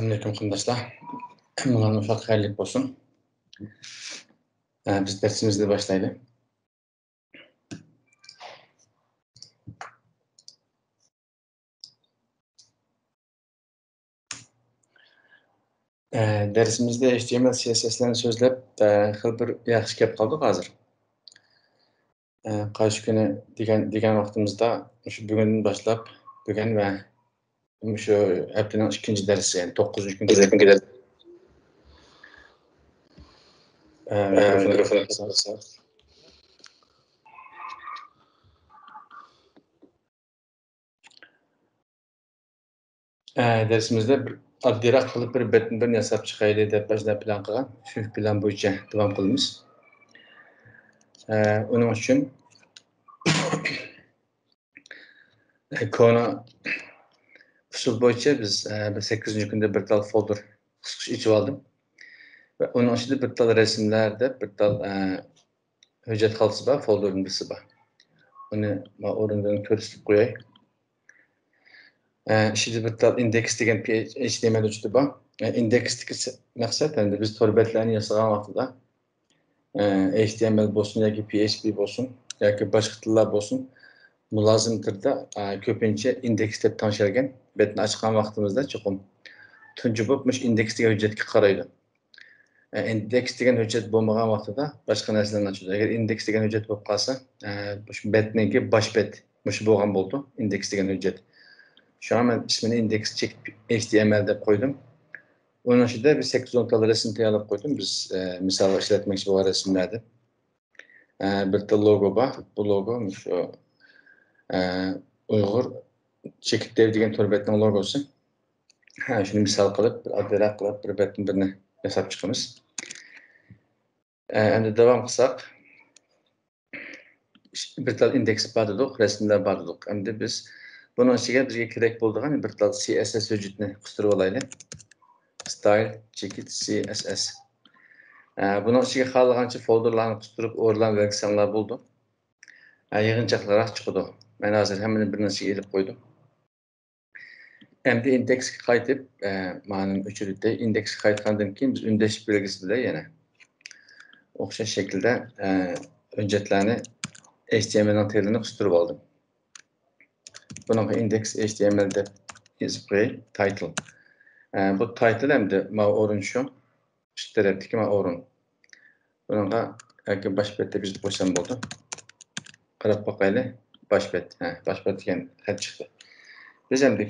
Selamünaleyküm arkadaşlar. Muvaffak hayırlı olsun. Biz dersimizle başlayalım. Dersimizde HTML, CSS'lerini sözlep bir yaxşı gap kaldık hazır. Kaç günü digen vaktimizde şu bugün başlap bugün ve şu haftanın ikinci dersi yani 9. gün gidelim. Mikrofonu kısalsa. Dersimizde addirak kılıp bir betni yasap çıkaylı dep başda plan kılgan. Şu plan boyunca devam kılımız. Onun için konu usul boyunca biz 8. günde bir tal folder içip aldım. Ve onun içinde bir tal resimlerde bir tal hüccet kaltısı var, folder'ın birisi var. Onu oradan törüstüp koyayım. Şimdi bir tal index degen HTML uçtu var. Index maksat yani biz torbetlerini yasagan vaxtıda HTML bolsun yoki PHP bolsun yoki başka tiller bolsun mulazimdir da köpünçe indeks deb tanışarken betni açқан vaqtimizda çoxum tuncu bo'lib indeks degan hujjatga qaraydi. Indeks degan hujjat bo'lmagan vaqtida boshqa narsalarni ochadi. Agar indeks degan hujjat bo'lib qolsa, shu betniki bosh bet mush bo'lgan bo'ldi. Indeks degan hujjat. Şu an ben ismini indeks check HTML deb qo'ydim. Onun içinde bir 8-10 tane resim tayyorlab qo'ydim. Biz misal ishlatmoqchi bo'lgan resimlarni. Bir de logo var. Bu logo şu Uyghur Çekit Dev degan to'rbetning logosi. Shuni misal qilib, bir adderak qilib, bir betni birini yasab chiqamiz. Endi devam qilsak, bir tal indeks bor edik, rasmlar bor edik. Endi biz buning ichiga bizga kerak bo'ladigan bir tal CSS hujjatni qistirib olaylik. Style Çekit CSS. Buning ichiga xohlagancha folderlarni qistirib o'rlanib bo'ldi. Yig'inchoqlar chiqdi. Men hozir hammani bir narsaga ilib qo'ydim. Endi indeksga qaytib, ma'lum uchurda indeksga qaytgandan keyin biz undash belgisi bilan yana o'xshash shaklda hujjatlarni HTML terini qistirib oldim. Bunaqa index HTML deb yozib qo'yay, title. Bu title hamda o'rin shu tarafdagi o'rin. Bunaqa yoki bosh betda biz qo'ysam bo'ldi. Qarab boqaylik, bosh bet. Bosh bet degan xat chiqdi. Biz endi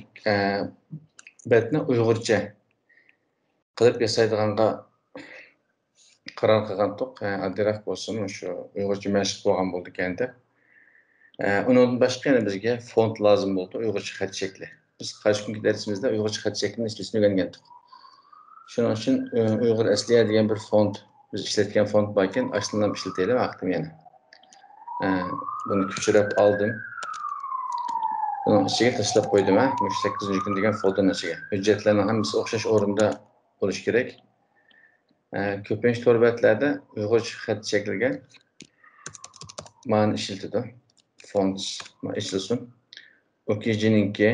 betni uyg'urcha qilib yasaydiganga qaror qilgandik. Addirak bo'lsin, shu uyg'urcha mashq bo'lgan bo'ldi ekanda. Undan boshqa yana bizga font lozim bo'ldi, uyg'urcha xat shakli. Biz qarshi kungi darsimizda uyg'urcha xat shaklini ishlashni o'rgangandik. Shuning uchun Uyg'ur asliya degan bir font, biz ishlatgan font bor ekan, aslini ham ishlataylik vaqtim yana. Buni ko'chirib oldim. Buni ichiga tashlab qo'ydim, 8-kun degan folderning ichiga. Hujjatlarning hammasi o'xshash o'rinda bo'lishi kerak. Ko'pincha to'rbetlarda uyg'urcha xat shakliga ma'ni ishlatadi. Font ishlatsin. O'kijininki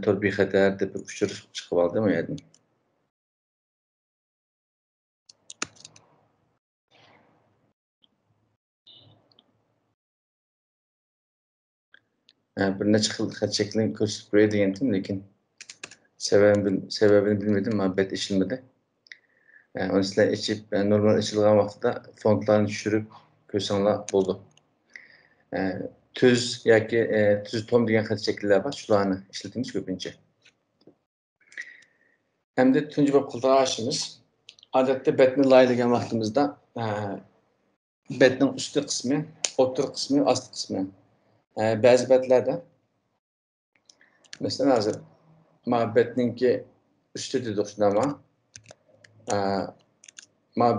torbi xatar deb uchur chiqib oldi bu yerdan. Bir necha xil xat shaklini ko'rsatib qo'yay degandim, lekin sababini bilmadim, muhabbet ishilmadi. Onu sizler içip, normal içilgan vaqtida fontlarni tushirib ko'rsanglar bo'ldi. Tuz yoki tuz tom degan xat shakllar bor, shularni ishlatamiz ko'pincha. Hamda tunji bo'lib qildigan ishimiz, odatda betni laylagan vaqtimizda betning usti qismi, o'rta qismi, asti qismi. Ba'zi betlarda mesela hozir betninki usti dedik shunama.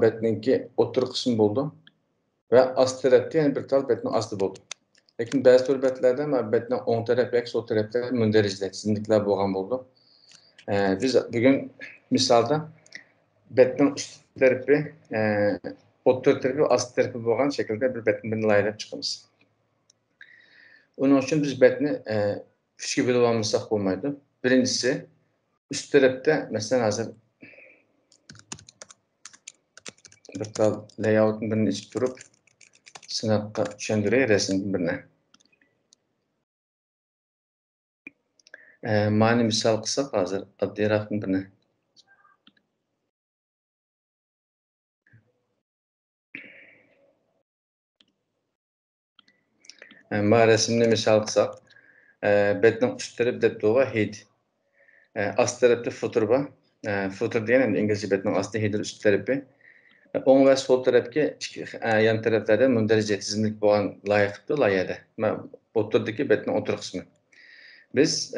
Betninki o'rta qismi bo'ldi ve ast tarafda yani bir tal betning asti bo'ldi. Lekin ba'zi to'rbetlarda betning o'ng taraf yoki so'l tarafda mundarijlar, chiziklar bo'lgan bo'ldi. Biz bugün misalda betning ust tarafi, o'rta tarafi, ast tarafi bo'lgan shaklda bir betni laylab chiqamiz. Onun için biz betni 3 bo'lib olmasak bo'lmaydi. Birincisi üst tarafta mesela hazır bir tal layout'un birini içip durup sınavga tushundiray resimning birini. Mani misal qilsak hozir oddiyroqni birini. Ma resimni misal qilsak, betning üst tarafı deb to'g'ri head. Ast tarafta footer bor. Footer degan endi inglizcha betning asti header üst tarafı. O'ng va sol tarafga yan taraflarda mundarija tizimlik bo'lgan loyiha qilibdi loyihada. O'tirdagi betning o'tir qismi. Biz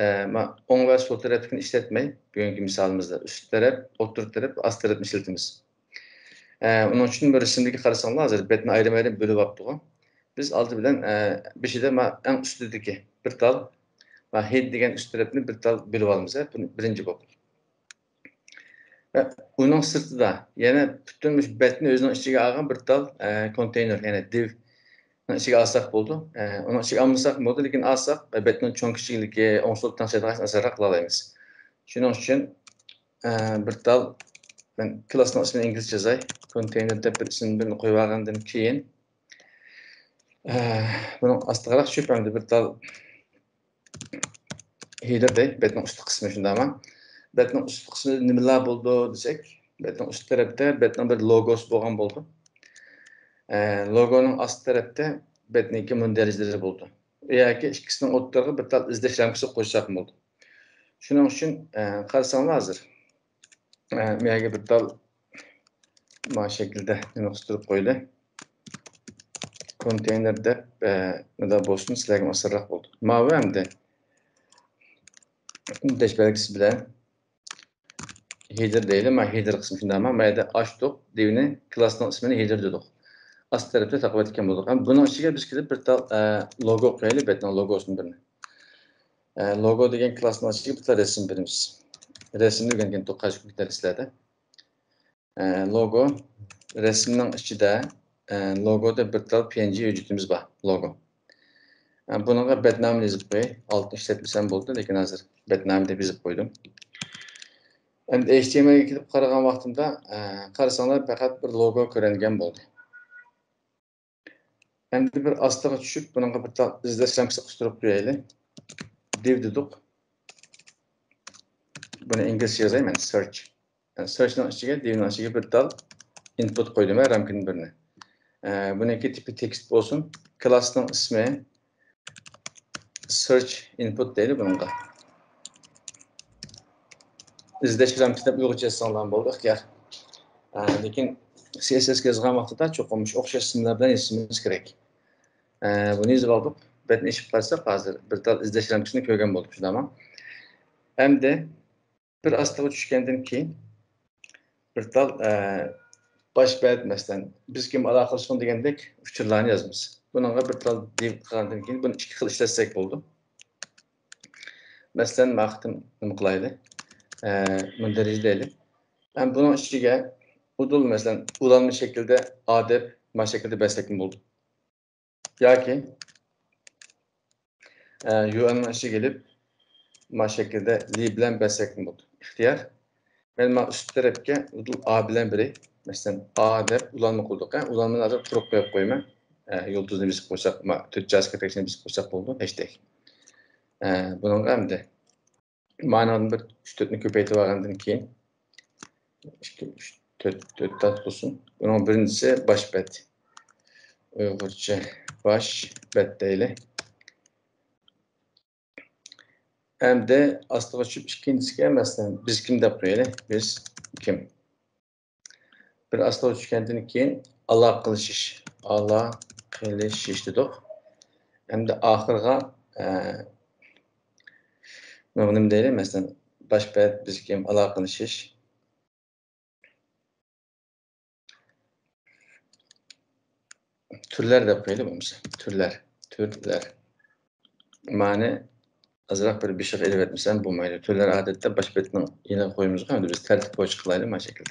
o'ng va sol tarafini ishlatmay, bugungi misolimizda üst taraf, o'tir taraf, ast tarafni ishlatamiz. Onun uchun bir resimdagi qarasanglar hozir betni ayrim-ayrim bo'lib olibdi. Biz oldi bilan beshida eng ustidagi bir tal va head degan üst tarafni bir tal bo'lib olamiz. Buni birinchi bo'lib. Uning sirtida yana butun betni o'zining ichiga olgan bir tal konteyner, ya'ni div ichiga olsak bo'ldi. Uni ichiga olmasak bo'ldi, lekin olsak betning cho'ng kichikligi, o'ng sol tansiyadan asarroq qila olamiz. Shuning uchun bir tal ben klasning ismini inglizcha yozay. Konteyner deb bir ismini qo'yib olgandan keyin buning ostiga tushib hamda bir tal header betning ustki qismi shundaymi? Betning ustki qismida nimalar bo'ldi desak, betning ust tarafda betning bir logosi bo'lgan bo'ldi. Logoning ost tarafda betning ikki mundarijlari bo'ldi. Yoki ikkisining o'rtasiga bir tal izlash ramkasi qo'shsak bo'ldi. Shuning uchun qarasanglar hozir bu yerga bir tal mana shaklda nima qistirib qo'ydi. Konteyner deb nima bo'lsin sizlarga osonroq bo'ldi. Mana hamda dash belgisi bilan header deydi. Mana header qismi shundaymi? Mana yerda ochdik, divni klassning ismini header dedik. Ast tarafda taqib etgan bo'ldik. Buning ichiga biz kirib bir tal logo qo'yaylik, betning logosini birini. Logo degan klassning ichiga bitta resim beramiz. Resimni o'rgangan to'qqiz kunliklar sizlarda. Logo resimning ichida logoda bir tal PNG vujudimiz bor, logo. Bunga betnomni yozib qo'y. Altni ishlatmasam bo'ldi, lekin hozir betnom deb yozib qo'ydim. Endi HTMLga kirib qaragan vaqtimda qarasanglar faqat bir logo ko'ringan bo'ldi. Endi bir ostiga tushib, bunga bir tal izlash ramkasi qistirib qo'yaylik. Div dedik. Buni inglizcha yozayman, search. Searchning ichiga, divning ichiga bir tal input qo'ydim, ramkaning birini. Buniki tipi text bo'lsin. Klassning ismi search input deydi bunga. İzleş ramkasida uyg'urcha yozsanglar bo'ldi, ixtiyor. Lekin CSS yozgan vaqtida cho'qim o'xshash ismlar bilan yozishimiz kerak. Buni yozib oldik. Betni ishib qarasak hozir bir tal izlash ramkasini ko'rgan bo'ldik, shundaymi? Endi bir ostiga tushgandan keyin bir tal bosh bet masalan biz kim aloqalashgan degandek uchurlarni yozamiz. Bunga bir tal div qilgandan keyin buni ikki xil ishlatsak bo'ldi. Masalan, vaqtim nima qilaylik? Mundarij deylik. Bunun ichiga udul masalan ulanma şekilde A deb mana şekilde beslekim bo'ldi. Yoki URL'ning ichiga kelib mana şekilde li bilan beslekim bo'ldi. İxtiyor. Men mana üst tarafga udul A bilan biray. Masalan A deb ulanma qildik. Ulanmani hozir quruq qo'yib qo'yman. Yulduzni besib qo'ysak, mana 4 jasga tekshini besib qo'ysak bo'ldi. Hashtag. Buning hamda ma'noni bir 3-4 ni ko'paytirib olgandan keyin 4 tat olsun. Bunun birincisi baş bet. Uygurca baş bet deyli. Hem de aslında şu ikincisi mesela biz kim de böyle biz kim? Bir aslında üçgenden keyin Allah kılışış. Allah kılışış dedik. Hem de ahırga ne deyli mesela baş bet biz kim Allah kılışış. Türler de böyle mi mesela? Türler. Mane azırak bir şey ele etmişsen bu maylı. Türler adette baş betinin yine koyumuz kalmadı. Biz tertip boş kılaylı bu şekilde.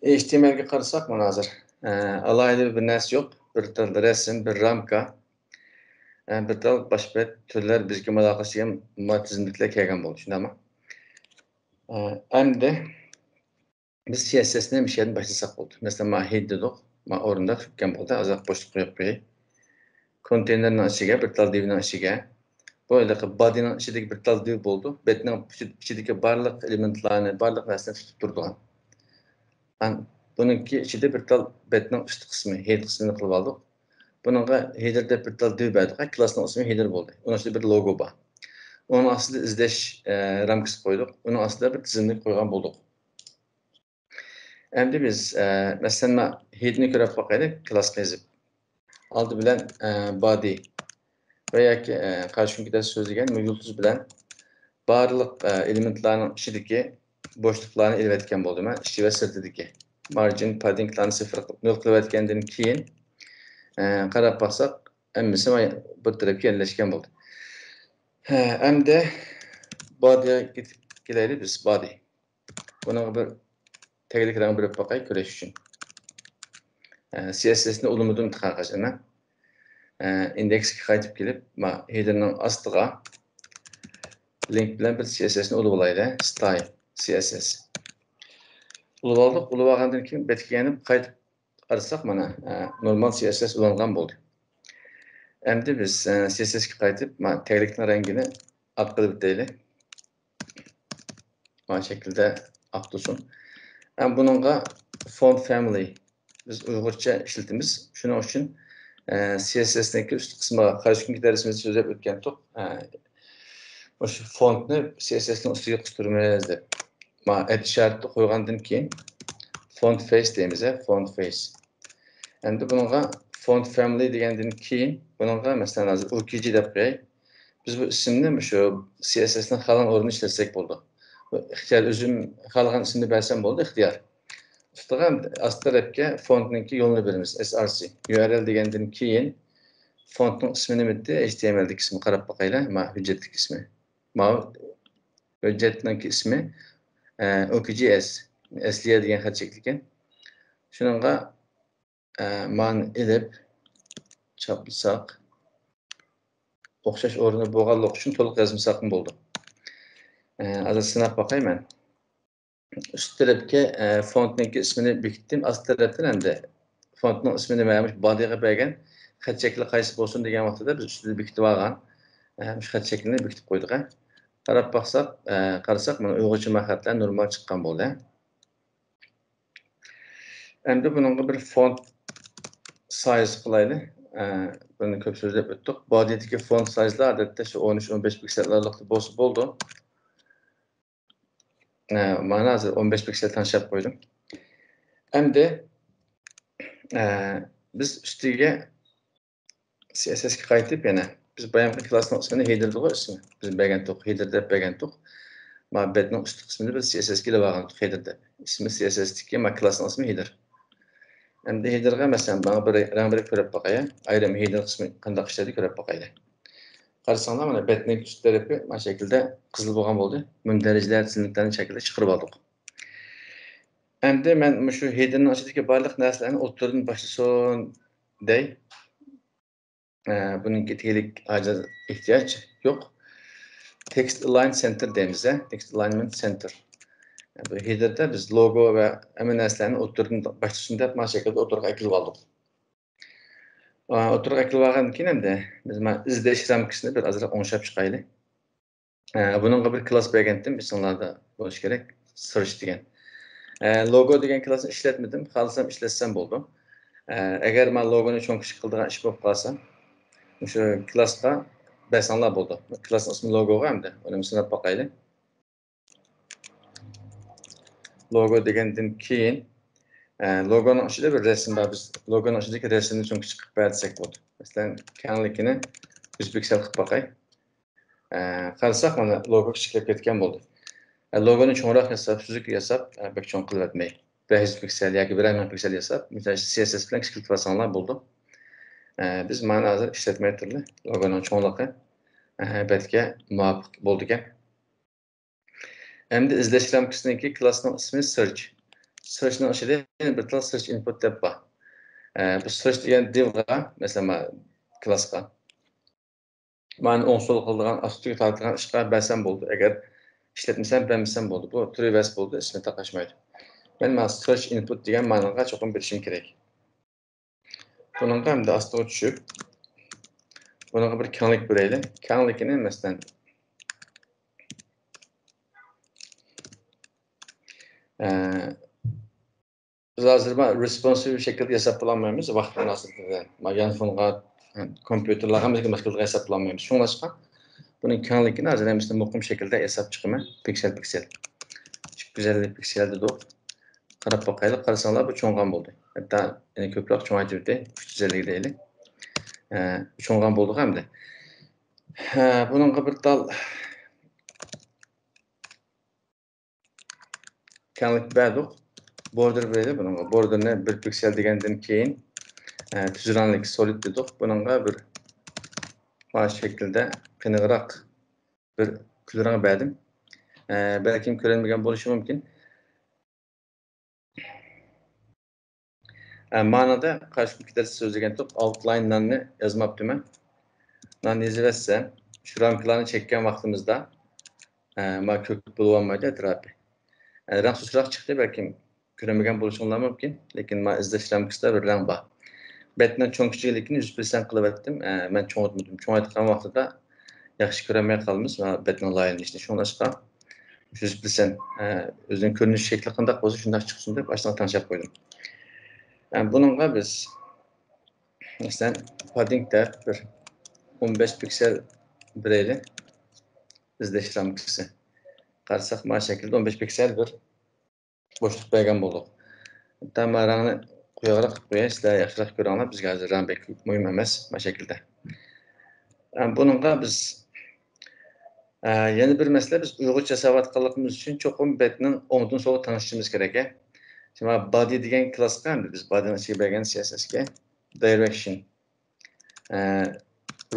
HTML'ge karışsak mı hazır? Alaylı bir nes yok. Bir tal resim, bir ramka. Bir tal baş bet türler bizge alakası hem matizmlikle kelgen boldu. Şunda ama. Hem de biz CSS'ne bir şeyden başlasak oldu. Mesela ma head dedik. Ma orunda tutgan bo'ldi. Azaq boşluk qo'yib qo'yay. Konteynerning ichiga bir tal divning ichiga böyle bodyning ichidagi bir tal div bo'ldi. Betning ichidagi barliq elementlarni, barliq narsani tutib turdi. Bununki ichida bir tal betning ust qismi, head qismini qilib oldik. Bununla header deb bir tal div berdik. Classning ismi header bo'ldi. Uning ichida bir logo bor. Onun aslida izlash ramkasi qo'ydik. Uning aslida bir tizimlik qo'ygan bo'ldik. Endi biz masalan headni ko'rib boqaylik, klassga yozib. Aldı bilen body veya ki karşı günkü sözlügen yulduz bilen barlıq elementlarının içindeki boşluklarını ilvetken boldu. Ben işçi ve sırtıdaki margin paddinglarını sıfır nokta etkenlerin keyin qarab baxsaq emmisi bir tarafga yerleşken boldu. Hem de body'ye gidelim biz body. Buna bir teknik rəng bir bakay köreş üçün. CSS'ni ulumudum tıxaqaç hemen. Indeksga qaytib kelib, headerning ostiga link bilan bir CSS'ni ulab olaylik. Style CSS. Ulab oldik. Ulab olgandan keyin betga yanib qaytib qarasak mana normal CSS ulangan bo'ldi. Endi biz CSSga qaytib, taglikning rangini oq qilib deylik. Mana şekilde oq tursin. Ham buningga font family biz Uyg'urcha ishlatamiz. Shuning uchun CSS'deki üst kısma karşı günkü dersimizde söz etken top şu fontni CSS'nin üstüge qistirmayız deb. Ma et işareti qo'ygandan keyin font face deymiz, font face. Endi buningga font family degandan keyin buningga masalan hozir OKG deb qo'yay. Biz bu ismni şu CSS'ning xalan o'rnini ishlatsak bo'ldi. İxtiyar o'zim xalgan ismini bersam bo'ldi, ixtiyar. Üstüge alt tarafga fontninki yo'lini beramiz, src. URL degandan keyin fontning ismini bitti, HTML'deki ismi qarab boqaylar, hujjatlik ismi. Hujjatning ismi OKGS, asliya degan xat chekilgan. Shuningga ilib chaplasak, o'xshash o'rni bo'lganligi uchun to'liq yozmasak bo'ldi. Hozir sinab boqayman. Üst tarafga fontning ismini bekitdim, alt tarafdan endi fontning ismini vermiş, body'ga bergan xat shakli qaysi bo'lsin degan vaqtida biz ustida bekitib olgan shu xat shaklini bekitib qo'ydik. Qarab baxsaq, qarasak mana Uyg'urcha xatlar normal chiqqan bo'ldi. Endi buningga bir font size qilaylik. Buni ko'p so'zlab o'tdik. Body'dagi font size'lar odatda shu 13-15 piksellik bo'lsa bo'ldi. Mana hozir 15 piksel tanışab qo'ydim. Endi biz ustiga CSS'ga qaytib yana biz bayongi klassning ismini header deb ismi. Biz bergan to'q header deb bergan to'q. Betning ust qismini biz CSSga ilib olgan header deb. İsmi CSS'dagi klassning ismi header. Endi headerga masalan bana bir rang berib ko'rib boqaylik. Ayrim header qismi qanday ishlaydi ko'rib boqaylik. Qarasanglar mana betning ust tarafi mana şekilde qizil bo'lgan bo'ldi. Mündəriclər tizimliklərini şəkildə çıxırıb aldıq. Endi mən şu headerning ichidagi barliq narsalarni o'ttirdan başlasın dey. Bununki teknik ihtiyaç yo'q. Text align center deymiz, text alignment center. Bu headerda biz logo və həmin narsalarni o'ttirdan başlasın deb mana şəkildə o'tirib əklib aldıq. O'tirib əklib alğandan keyin endi biz izlash ramkasini bir azroq o'ngshab chiqaylik. Bununla bir class bergandim, insanlarda bo'lish kerak, search degan. Logo degan klassni ishlatmadim, xohlasam ishlatsam bo'ldi. Agar men logoni cho'ng kichik qildigan ish bo'lib qolsa, o'sha klassga bersanglar bo'ldi. Klassning ismi logo hamda, uni sinab boqaylik. Logo degandan keyin logoning ichida bir rasm bor. Biz logoning ichidagi rasmni cho'ng kichik qilib bersak bo'ldi. Masalan, kengligini 100 piksel qilib boqay. Qarasak mana logo kichiklab ketgan bo'ldi. Logoni cho'nroq yasab, suzuk yasab, bek cho'ng qilib etmay. 500 piksel yoki 1000 piksel yasab, misol CSS bilan kichiklatib olsanglar bo'ldi. Biz mana hozir ishlatmay turli logoning cho'nligi betga muvofiq bo'ldi ekan. Endi izlash ramkasidagi klassning ismi search. Searchning ichida bir tal search input deb bor. Bu search degan divga, masalan, klassga. Men o'ng so'l qildigan, ostiga tortilgan ishqa bersam bo'ldi. Agar işletmesem beğenmesem oldu. Bu Treeverse oldu. İsmi takaşmaydı. Ben search input degan ma'noga çoxum bilishim kerak. Bunun hem de aslında tushib, bunga bir kenglik beraylik. Kenglikini masalan biz hozir responsive şekilde hesaplanmaymiz. Vaqt munosabatida. Telefonga, kompyuterlarga mashgul hesaplanmaymiz. Shunglashqa bunun kengligini hozir biz muqim şekilde hesap chiqimi piksel piksel. 250 piksel dedik. Qarab bakaylik, qarasanlar bu cho'ngan bo'ldi. Hatta yana ko'proq cho'ngaytirdi. 350 deylik. Cho'ngan bo'ldi hamda. Bunun bir dal kenglik berdik. Border berdi bununla. Borderni 1 piksel degandan keyin tuzranlik solid dedik. Bununla bir bu şekilde qiyinroq bir kulrang berdim. Belki ko'rilmagan bo'lishi mumkin. Ma'noda qarshi ikkitasi so'zlagan to'p outline'larni yozmabdiman. Nan yozaversam, shu ramkalarni chekkan vaqtimizda ma ko'p bo'lolmaydi atrofi. Rang susroq chiqdi, balki ko'ramagan bo'lishinglar mumkin, lekin men izlash ramkasida bir rang bor. Betning cho'ng kichikligini 100% qilib etdim. Men cho'ngitmadim. Cho'ngitgan vaqtida yaxshi ko'ramay qolamiz va betning layinishni shunglashqa 100% o'zining ko'rinish shakli qanday bo'lsa shunday chiqsin deb boshdan tanishib qo'ydim. Bununla biz masalan padding deb bir 15 piksel bireyli izlash ramkasi. Qarasak mana şekilde 15 piksel bir boşluk bergan bo'ldik. Hatta rangni quyoqroq qilib qo'yay, sizlar yaxshiroq ko'ringlar. Bizga hozir rang bek muhim emas mana şekilde. Bununla biz yana bir masala, biz Uyg'urcha savatqanligimiz uchun cho'qim betning o'ngdan so'lga tanishimiz kerak. Şimdi body degan klassga hamda biz bodyni ichiga bergan CSSga direction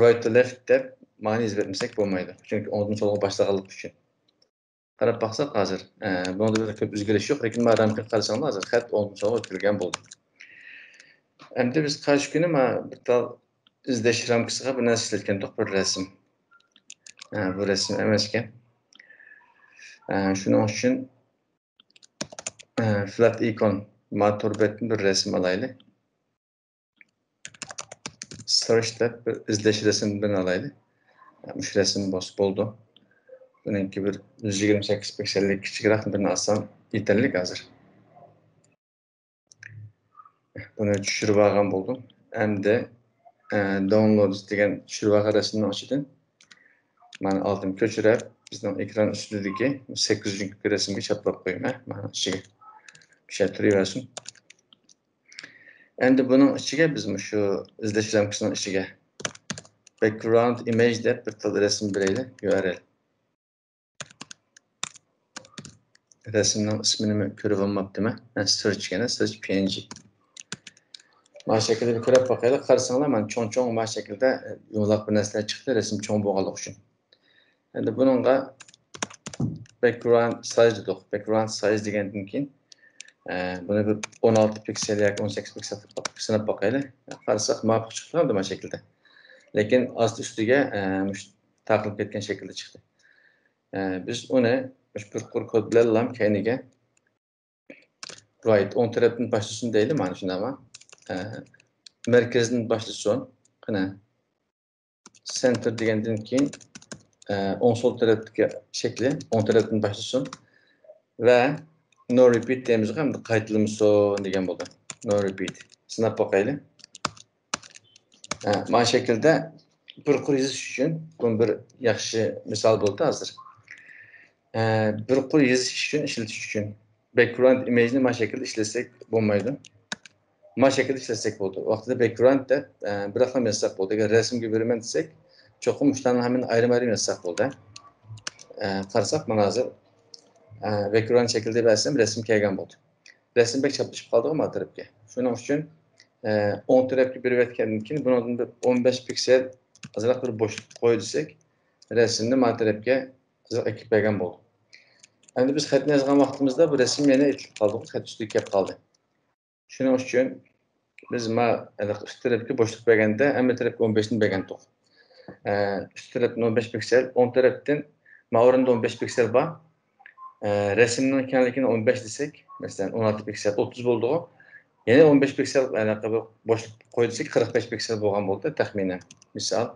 right to left deb ma'no yozib etmasak bo'lmaydi. Chunki o'ngdan so'lga boshlaganlik uchun. Qarab baxsak hozir bunda bir ko'p o'zgarish yo'q, lekin men ramka qarasanglar hozir xat o'ngdan so'lga o'tkazilgan bo'ldi. Endi biz qarshi kuni bir tal izlash ramkasiga bir narsa ishlatgandik, bir rasm. Bu rasm emas ekan. Shuning uchun flat icon motor betni bir rasm alaylik. Search deb bir izlash rasmidan alaylik. Shu rasm bosib bo'ldi. Buningki bir 128 piksellik kichikroq birini alsam yetarli hozir. Buni tushirib olgan bo'ldim. Endi downloads degan tushirib olgan rasmni ochdim. Mana oldim ko'chirib, bizning ekran ustidagi 800 rasmga chaplab qo'yaman. Mana ichiga bir şey turaversin. Endi buning ichiga biz shu izlash ramkasining ichiga background image deb bir tal rasm beraylik, URL. Resimden ismini ko'rib olmabdiman. Search yana search png. Mana şekilde bir ko'rib bakaylik. Qarasanglar, men cho'ng-cho'ng mana şekilde yumaloq bir narsalar chiqdi, rasm cho'ng bo'lganligi uchun. Endi buningga background size dedik. Background size degandan keyin buni bir 16 piksel yoki 18 piksel sinab bakaylik. Qarasak, ma'qul chiqdi mana şekilde. Lekin asti ustiga taqilib ketgan shaklda chiqdi. Biz uni bir kod bilan keyniga right on tarafdan başlasın deydi mana shunda ama merkezdan başlasın. Qana center degandan keyin on sol tarafdagi shakli on tarafdan başlasın ve no repeat deymiz hamda qaytilmasin degan bo'ldi. No repeat. Sinab bakaylik. Mana şekilde bir qur yozish uchun bu bir yaxshi misol bo'ldi hozir. Bir qur yozish uchun, ishlatish uchun background image'ni mana şekilde işletsek bo'lmaydi. Mana şekilde işletsek bo'ldi. Vaqtida background deb bir raqam yozsak bo'ldi. Agar rasmga beraman desek, cho'qim uchdan ham ayrim-ayrim yozsak bo'ldi. Qarasak mana hozir background şekilde bersam rasm kelgan bo'ldi. Rasm bek chaplashib qoldi mana tarafga. Shuning uchun 10 tarafga berib aytgandan keyin bundan bir 15 piksel azroq bir bo'shliq qo'y desak, rasmni mana tarafga ekib bergan bo'ldi. Endi biz xatni yozgan vaqtimizda bu rasm yana etilib qoldi, xat ustiga kelib qoldi. Shuning uchun biz üst tarafga bo'shliq berganda, hamma tarafga 15 ni bergandik. Üst tarafdan 15 piksel, 10 tarafdan o'rinda 15 piksel bor. Resimnin kenarındakini 15 desek, mesela 16 piksel 30 oldu o. Yine 15 piksel boşluk koy desek 45 piksel bo'lgan bo'ldi taxminan. Misal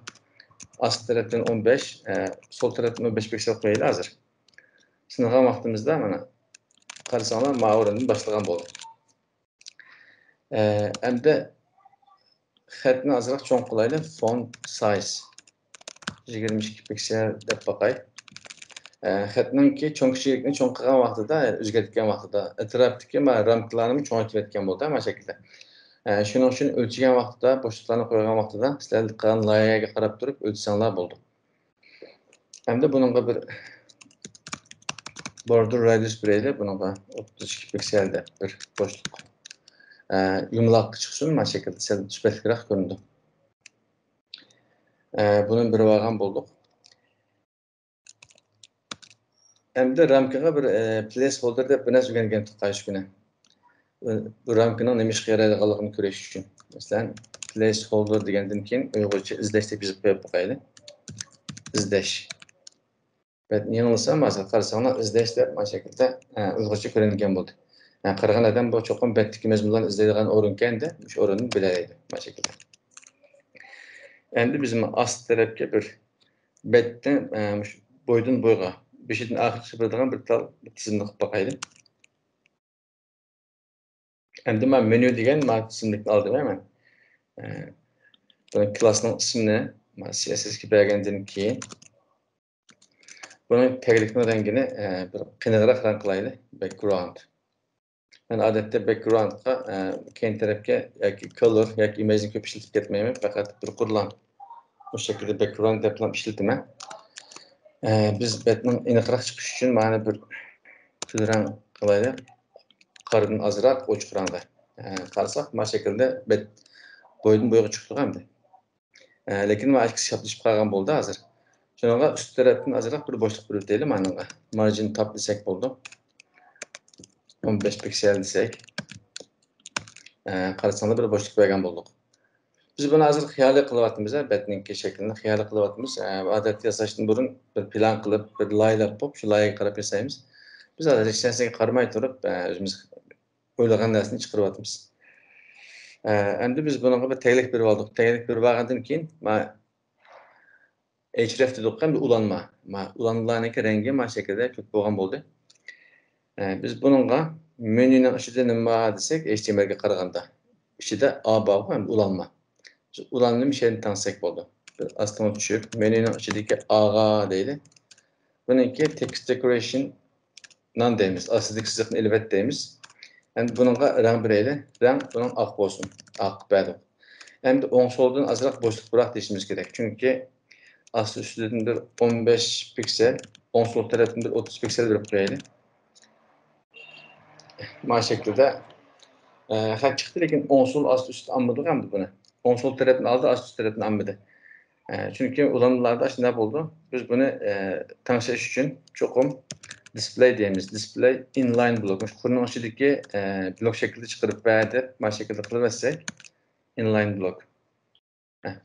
ast tarafdan 15, sol tarafdan 15 piksel qo'yaylik hozir. Sınıfan vaqtimizda mana qarasanlar ma'urini boshlagan bo'ldi. Endi xatni ozroq cho'ng qilaylik. Font size 22 piksel deb boqay. Xatninki cho'ngchilikni cho'ng qilgan vaqtida, o'zgartgan vaqtida atrofdagi ramkalarni cho'ngaytirayotgan bo'ldi mana shaklda. Shuning uchun o'lchagan vaqtida, bo'shliqlarni qo'ygan vaqtida sizlar qilgan loyihaga qarab turib o'lchsanglar bo'ldi. Endi buningga bir border radius beraylik. Buningga 32 pikselde bir bo'shliq. Yumaloq chiqsin mana shaklda sal supatkroq ko'rindi. Buni bir olgan bo'ldik. Endi ramkaga bir placeholder deb bir narsa o'rgangan tuqqayish kuni. Bu ramkaning nima ishga yaraydiganligini ko'rish uchun. Masalan, placeholder degandan keyin uyg'urcha izlash deb yozib qo'yib qo'yaylik. Izlash. Yanılsam mesela qarasanglar izlash deb mana shaklda uyg'urcha ko'ringan bo'ldi. Qaragan adam bu cho'qim betdagi mazmunlarni izlaydigan o'rinkanda, shu o'rinni bilaydi mana shaklda. Endi biz ast tarafga bir betdan bo'ydan bo'yga beshidan oxirigacha boradigan bir tizimni qilib boqaylik. Endi men menü degan tizimlikni oldim hemen. Bunun klassning ismini CSS'ga bergandan keyin bunun taglikning rangini bir qiyinroq rang qilaylik. Background. Ben odatda backgroundga keyin tarafga yoki color yoki imajni ko'p ishlatib ketmayman, faqat bir qurilgan bu şekilde background deb ishlataman. Biz betning aniqroq chiqishi uchun mana bir rang qilaylik. Qaridan azroq ochiq rangda. Qarasak mana shaklda bet bo'ydan bo'yga chiqdi endi. Lekin mana ikkisi shaplashib qolgan bo'ldi hozir. Shunga ust tarafdan azroq bir bo'shliq qo'yib deylik mana. Margin top desak bo'ldi. 15 piksel desek. Qarasanglar bir bo'shliq qo'ygan bo'ldik. Biz buni hozir xiyoliy qilyapmiz, betninki shaklini xiyoliy qilyapmiz. Odatda yasashdan burun bir plan qilib, bir loyiha qilib, shu loyihaga qarab yasaymiz. Biz hozir hech narsaga qaramay turib, o'zimiz o'ylagan narsani chiqaryapmiz. Endi biz bunga bir taglik berib oldik. Taglik berib olgandan keyin href dedik ham ulanma. Ulanmalarniki rangi mana shaklda ko'p bo'lgan bo'ldi. Biz bunga menyuning ichida nima desak, HTMLga qaraganda ichida A bor ham ulanma. Ulanma şeyini tanısak bo'ldi. Aslında tushib, menyuning ichidagi A'ga deydi. Buniki text decoration nan deymiz. Aslında chiziqni ilvat deymiz. Endi bunga rang beraylik. Rang bunun oq bo'lsin. Oq berdik. Endi o'ng soldan azroq bo'shliq bırak deyishimiz kerak. Chunki asli ustidan bir 15 piksel, o'ng sol tarafdan bir 30 piksel berib qo'yaylik. Mana shaklda xat chiqdi, lekin o'ng sol asli usti olmadik ham buni. O'ng sol tarafdan oldi, asli üst tarafdan olmadi. Chunki ulanmalarda shunday bo'ldi. Biz buni tanışlash uchun cho'qim display deymiz. Display inline block. Qurning ichidagi blok shaklida chiqarib berdi. Mana shaklda qilib bersak, inline block.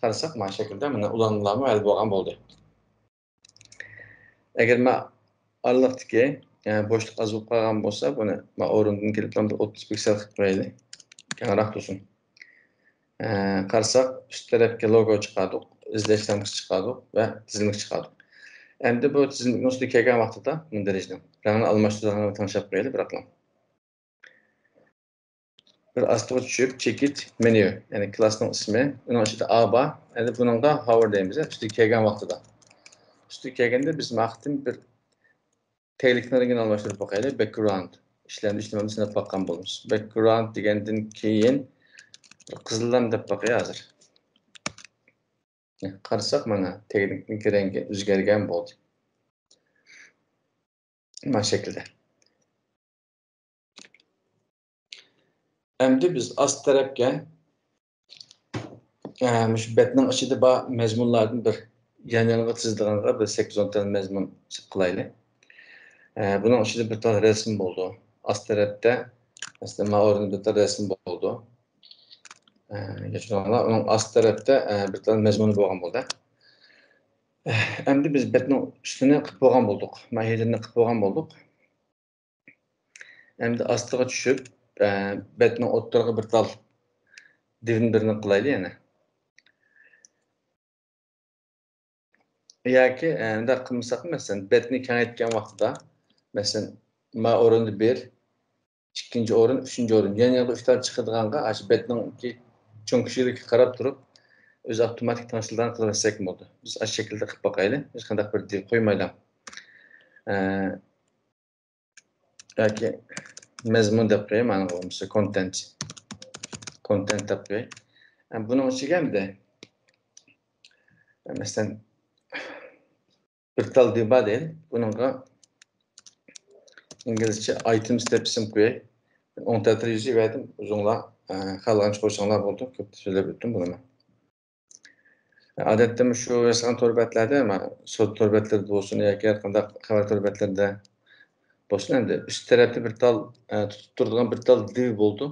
Qarasak mana shaklda mana ulanmalarni hal bo'lgan bo'ldi. Agar men araliqdagi bo'shliq azib qolgan bo'lsa, buni men o'rindan kelib 30 piksel qilib qo'yaylik. Kengroq tursin. Qarasak üst tarafga logo chiqardik, izlash ramkasi chiqardik va tizimlik chiqardik. Endi bu tizimlikning ustiga kelgan vaqtida mundarajdan rangni almashtirishni tanishib qo'yaylik biroqlar. Bir astiga tushib chekit menu, ya'ni klassning ismi, uning ichida A bor. Endi buningga hover deymiz, ustiga kelgan vaqtida. Ustiga kelganda biz maqtin bir taglikni rangini almashtirib qo'yaylik, background. Ishlamni sinab boqqan bo'lamiz. Background degandan keyin qizildan deb boqay hozir. Qarasak mana taglikning rangi o'zgargan bo'ldi. Mana shaklda. Endi biz ast tarafga shu betning ichida bor mazmunlardan bir yan-yoniga chizilganga bir 8-10 ta mazmun qilaylik. Bunun ichida bir tane rasm bo'ldi. Ast tarafda aslında ma'urin bir tane rasm bo'ldi. Geçenler onun ast tarafda bir tane mazmuni bo'lgan bo'ldi. Endi biz betning ustini qilib bo'lgan bo'ldik. Mahiyatini qilib bo'lgan bo'ldik. Hem de astığa düşüp betning o'ttirg'i bir tal divin birini qilayli yana. Yoki unda qilmasak masalan betni kengaytgan vaqtida masalan ma o'rinni 1, ikkinchi o'rin, uchinchi o'rin. Yana 3 tal chiqadiganqa shu betning cho'nkishligiga qarab turib o'zi avtomatik tanishlardan qilib olsak bo'ldi. Biz shu shaklda qilib boqayli. Hech qanday bir dil qo'ymaydan. Yoki mazmun deb qo'yay, mana bo'lmasa content deb qo'yay. Buning ichiga hamda masalan bir tal div bor deydi. Buningga İngilizce items deb isim qo'yay. 10 ta yozib berdim. Uzunlar xohlagancha qo'ysanglar bo'ldi. Ko'p so'zlab o'tdim buni. Odatda shu yozgan torbatlarda, sot torbatlarida bo'lsin yoki har qanday xabar torbatlarida bo'lsin, endi üst tarafda bir tal tutib turadigan bir tal div bo'ldi.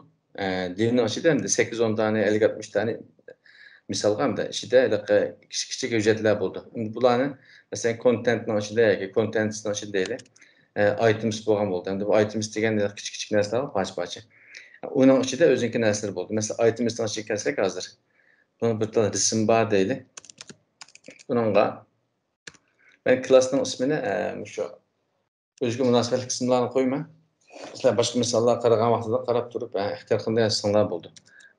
Divning ichida endi 8-10 tane, 50-60 tane misolga hamda ichida kichik hujjatlar bo'ldi. Endi bularni masalan contentning ichida yoki contentsning ichida deylik. Items bo'lgan bo'ldi. Endi bu items degan kichik narsalar parcha-parcha. Uning ichida o'ziniki narsalar bo'ldi. Masalan, itemsning ichiga kelsak hozir. Buni bir tal rasm bor deylik. Buningga men klassning ismini shu o'ziga munosabatli qismlarni qo'yma. Sizlar boshqa misollar qaragan vaqtida qarab turib, ixtiyor qilib yozsanglar bo'ldi.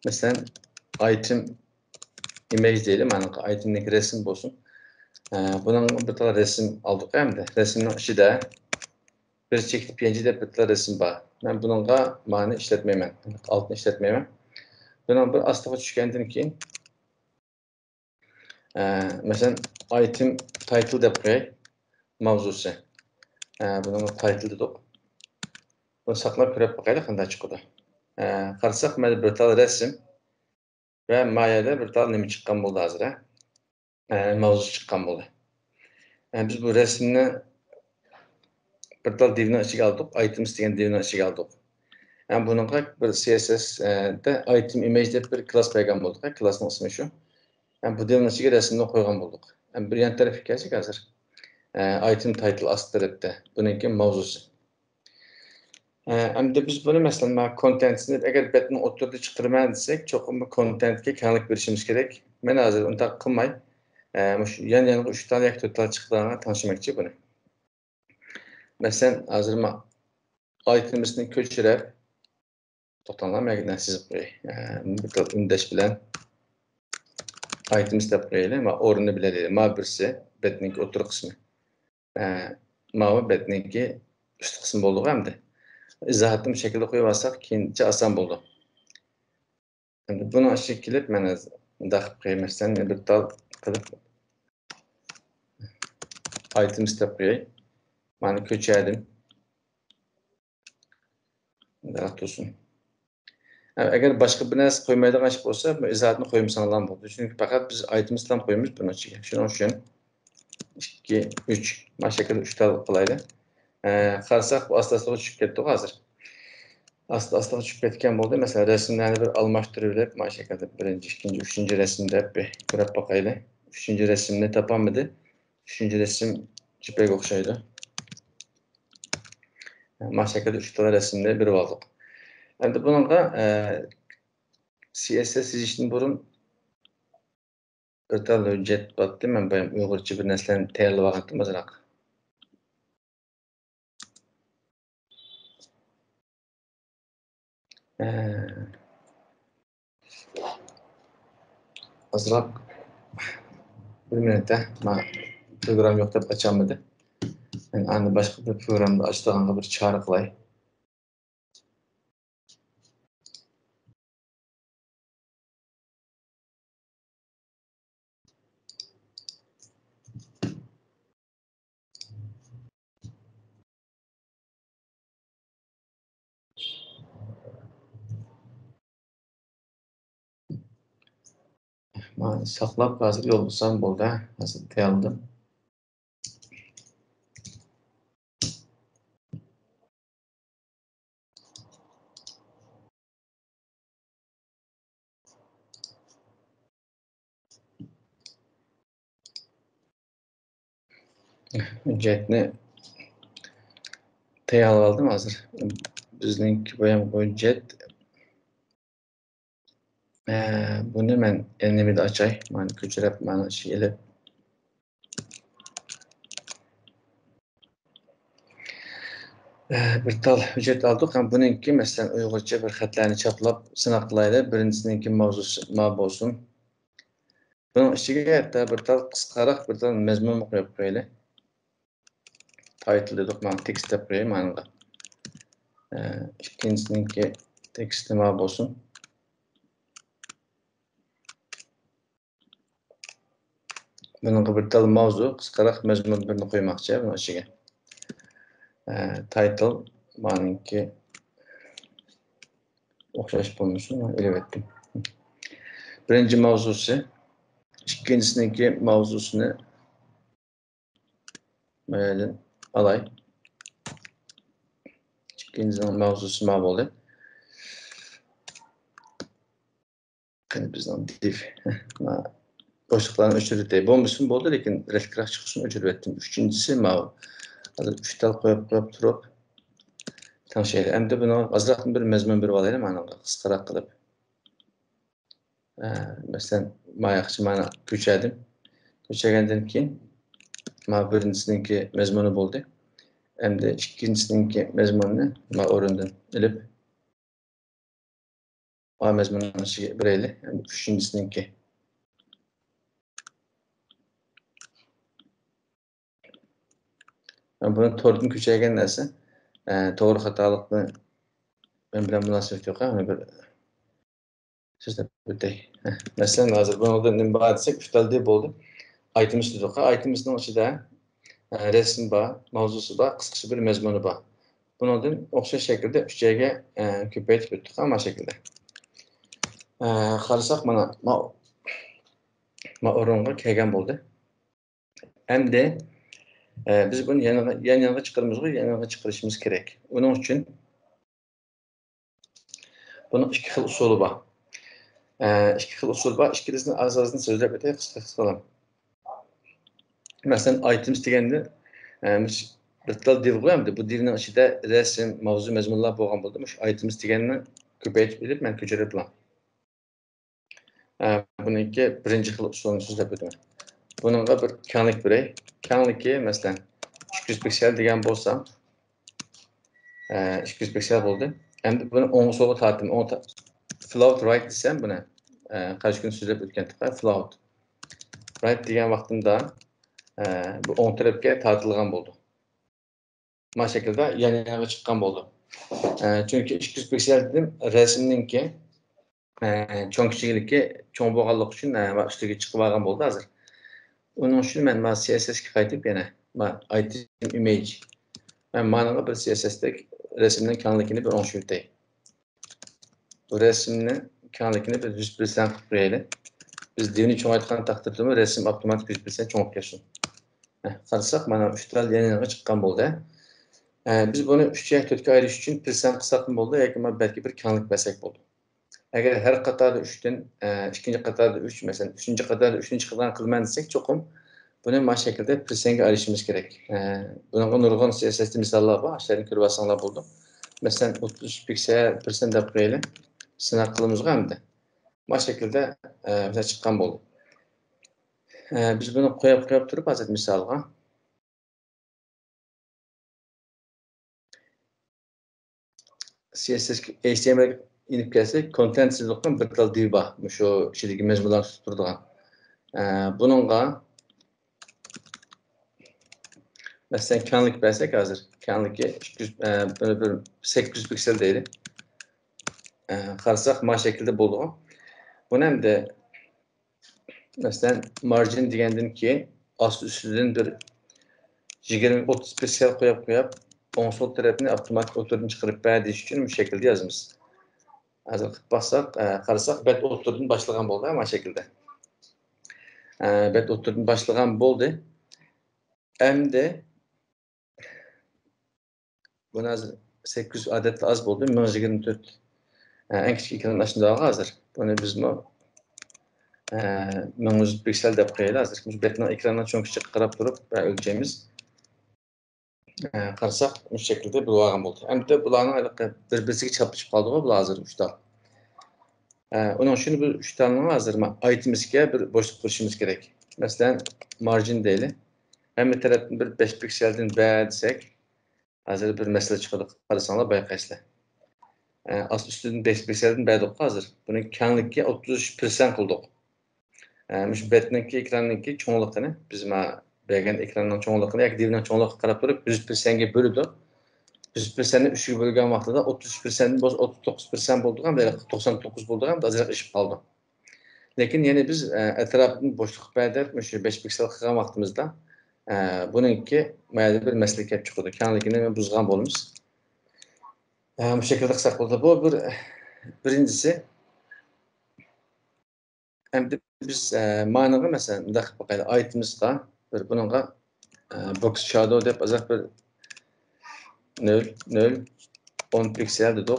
Masalan, item image deylik, mana itemning rasm bo'lsin. Buning bir tal rasm oldik hamda rasmning ichida bir çeşitli PNG deb bitta rasm bor. Men buningga ma'ni ishlatmayman. Altni ishlatmayman. Bunun bir astiga tushgandan keyin masalan item title deb qo'yay. Mavzusi. Buni title dedik. Buni saqlab ko'rib boqaylik qanday chiqadi. Qarasak mana bir tal rasm va mayada bir tal nima chiqqan bo'ldi hozir. Mavzu chiqqan bo'ldi. Biz bu rasmni bir tal divning ichiga oldik. Items degan divning ichiga oldik. Buningga bir CSS da item image deb bir klass qo'ygan bo'ldik. Klassning ismi shu. Bu divning ichiga rasmni qo'ygan bo'ldik. Bir yan tarafga kelsak hozir. Item title ast tarafda. Buniki mavzusi. Endi biz buni masalan content'ni agar betni o'tirib chiqarman desak, cho'qim content'ga kenglik berishimiz kerak. Men hozir unda qilmay, shu yan-yana 3 tal yoki 4 tal chiqdilarni tanishmoqchi buni. Masalan, hozir item'ni ko'chirib to'xtalgan magnet chizib qo'yay. Bu tal undash bilan items deb qo'yaylik va o'rnini biladi. Ma birsi betning o'tir qismi. Ma betningki üst qismi bo'ldi hamda. İzahatlı bir şekilde koyarsak keyincha oson bo'ldi. Endi buni aşağı kelib mana daqib qo'ymasdan bir tal qilib items deb qo'yay. Mana ko'chadim. Daraxt olsun. Agar boshqa bir narsa qo'ymaydigan ish bo'lsa, bu izohatni qo'ymasanglar bo'ldi. Chunki faqat biz items bilan qo'yamiz buni ichiga. Shuning uchun 2, 3 mana shekilda 3 tal qilaylik. Qarasak bu asta-asta tushib ketdi hozir. Asta-asta tushib ketgan bo'ldi. Masalan, rasmlarni bir almashtirib, mana shu yerda 1-chi, 2-chi, 3-chi rasmda bir ko'rib boqaylik. 3-chi rasmni topolmadi. 3-chi rasm JPEG o'xshaydi. Mana shu yerda 3 ta rasmni berib oldik. Endi buningga CSS yozishdan burun bir tal hujjat botdi. Men bu uyg'urcha bir narsani tayyorlab olgandim o'zroq. Azroq bir minutda program yo'q deb ocholmadi. Men ani boshqa bir programda ochdiganga bir chora qilay. Men saqlab hozir yo'l bulsam bo'ldi. Hozir tayyorladim. Hujjatni tayyorlab oldim hozir. bizning boyam hujjat. Buni men endi açay. Mana ko'chirib mana shu elib. Bir tal hujjat aldık. Ham buningki masalan Uyg'urcha bir xatlarni chaplab sinab qilaylik. Birinchisininki mavzusi ma bo'lsin. Buning ichiga hatta bir tal qisqaroq bir tal mazmun qo'yib qo'yaylik. Title dedik, mana tekst deb qo'yaylik mana. İkincisininki teksti ma bo'lsin. Buning bir tal mavzu, qisqaroq mazmun birini qo'ymoqchi buning ichiga. Title maniki o'xshash bo'lmasin, ilib etdim. Birinchi mavzusi, ikkinchisiniki mavzusini böyle alay. İkincisinin mavzusu ma bo'ldi. Qani bizdan div. Boşluklarını o'chirib etay. Bo'lmasin bo'ldi, lekin retkroq chiqishini o'chirib etdim. Uchinchisi ma. Hozir 3 tal qo'yib turib tanishaylik. Endi buni ozroq bir mazmun berib olaylik mana qisqaroq qilib. Masalan, mayaqchi mana ko'chadim. Ko'chagandan keyin ma birinchisiniki mazmuni bo'ldi. Endi ikkinchisiniki mazmunni ma o'rindan ilib ma mazmunini ichiga biraylik. Endi uchinchisiniki buni to'rtni ko'chaygan narsa to'g'ri xatolikni men bilan munosabat yo'q. Uni bir so'zlab o'tay. Masalan, hozir bundan nima bor desak, 3 tal deb bo'ldi. Aytimiz dedik. Aytimizning ichida resim bor, mavzusi bor, qisqacha bir mazmuni bor. Bundan o'xshash shaklda 3 joyga ko'paytirib o'tdik mana shaklda. Qarasak mana ma o'ringa kelgan bo'ldi. Endi biz buni yana chiqarishimiz kerak. Uning uchun bunun ikki xil usuli bor. İki xil usul bor. İkisini az-azını so'zlab o'tay, qisqa-qisqa. Masalan, items deganda bir tal div qo'yamdi. Bu divning ichida rasm, mavzu, mazmunlar bo'lgan bo'ldi. Shu items deganni ko'paytirib bilib, men ko'chirib bilan. Buniki birinchi xil usulni so'zlab o'taman. Buningga bir kenglik beray. Kengligi masalan 200 piksel degan bo'lsam, 200 piksel bo'ldi. Endi buni o'ng so'lga tortdim. Float right desam buni qarshi kun so'zlab o'tgandik. Float right degan vaqtimda bu o'ng tarafga tortilgan bo'ldi. Mana shaklda yana chiqqan bo'ldi. Chunki 200 piksel dedim, rasmninki cho'ng kichikligi cho'ng bo'lganligi uchun va ustiga chiqib olgan bo'ldi hozir. Uning uchun men CSS ga qaytib yana item image mana bir CSS'dek resimning kengligini bir o'ngshib o'tay. Bu resimni kengligini bir 100% qilib qo'yaylik. Biz divni cho'ngaytgan taqdirda resim avtomatik 100% cho'ngib ketsin. Qarasak mana 3 tal yana chiqqan bo'ldi. Biz buni 3 ga 4 ga ayirish uchun percent qilsak bo'ldi yoki balki bir kenglik bersak bo'ldi. Agar har qatorda 3 dan ikkinchi qatorda 3, masalan, 3-chi qatorda 3-chi qatordan qilman desak, cho'qim buni mana shaklda percentga ayirishimiz kerak. Bunga nurg'un CSS misollar bor, ishlarni ko'rib olsanglar bo'ldi. Masalan, 30 piksel percent deb qo'yaylik. Sinab qilamiz hamda. Mana shaklda bizga chiqqan bo'ldi. Biz buni qo'yib turib, hozir misolga CSS HTML inib kelsak, content sizlikdan bir tal div bor. Shu ichidagi mazmunlarni tutib turadigan. Buningga masalan kenglik bersak hozir, kengligi 800 piksel deylik. Qarasak mana shaklda bo'ldi. Buni hamda masalan margin degandan keyin osti-ustidan bir 20-30 piksel qo'yib o'ng sol tarafini avtomatik o'tirdan chiqarib berdi uchun bu shaklda yozamiz. Hozir qilib bossak, qarasak bet o'tirdan boshlagan bo'ldi mana shaklda. Bet o'tirdan boshlagan bo'ldi. Endi buni hozir 800 odatda az bo'ldi, 1024 eng kichik ekran ochildi hozir. Buni bizmi 1100 piksel deb qo'yaylik hozir. Betning ekrandan cho'ng kichik qarab turib o'lchaymiz. Qarasak, bu şekilde bulağan oldu. Hem de bulağın bir-birisiga çapışıp qaldı o, bu hazır 3 dal. Onun için bu 3 dalni hazır aytimizga bir boşluq qo'shishimiz kerak. Masalan, margin deyli. Hem tarafdan bir 5 pikseldan b desek, hazır bir mesele chiqadi. Qarasanglar bayqaysizlar. Ast üstüden 5 pikseldan b deb hazır. Buning kengligi 33% qildik. Mush betninki ekranninki cho'ngligini biz bergan ekranning cho'ngligini yoki divning cho'ngligiga qarab turib 100% ga bo'ladi. 100%ni 3'e bölgen vaqtida 33%ni 39% bo'ldi ham, 99 bo'ldi ham, azroq ishib qoldi. Lekin yana biz atrofni bo'shliq payda shu 5 piksel qilgan vaqtimizda buningki mayda bir masala kelib chiqadi. Kengligini buzgan bo'lamiz. Bu shaklda qilsak bo'ladi. Bu birinchisi. Endi biz ma'noga masalan bunday qilib boqaylik. Itemizga bir buningga box shadow deb azroq bir 0 10 piksel dedik.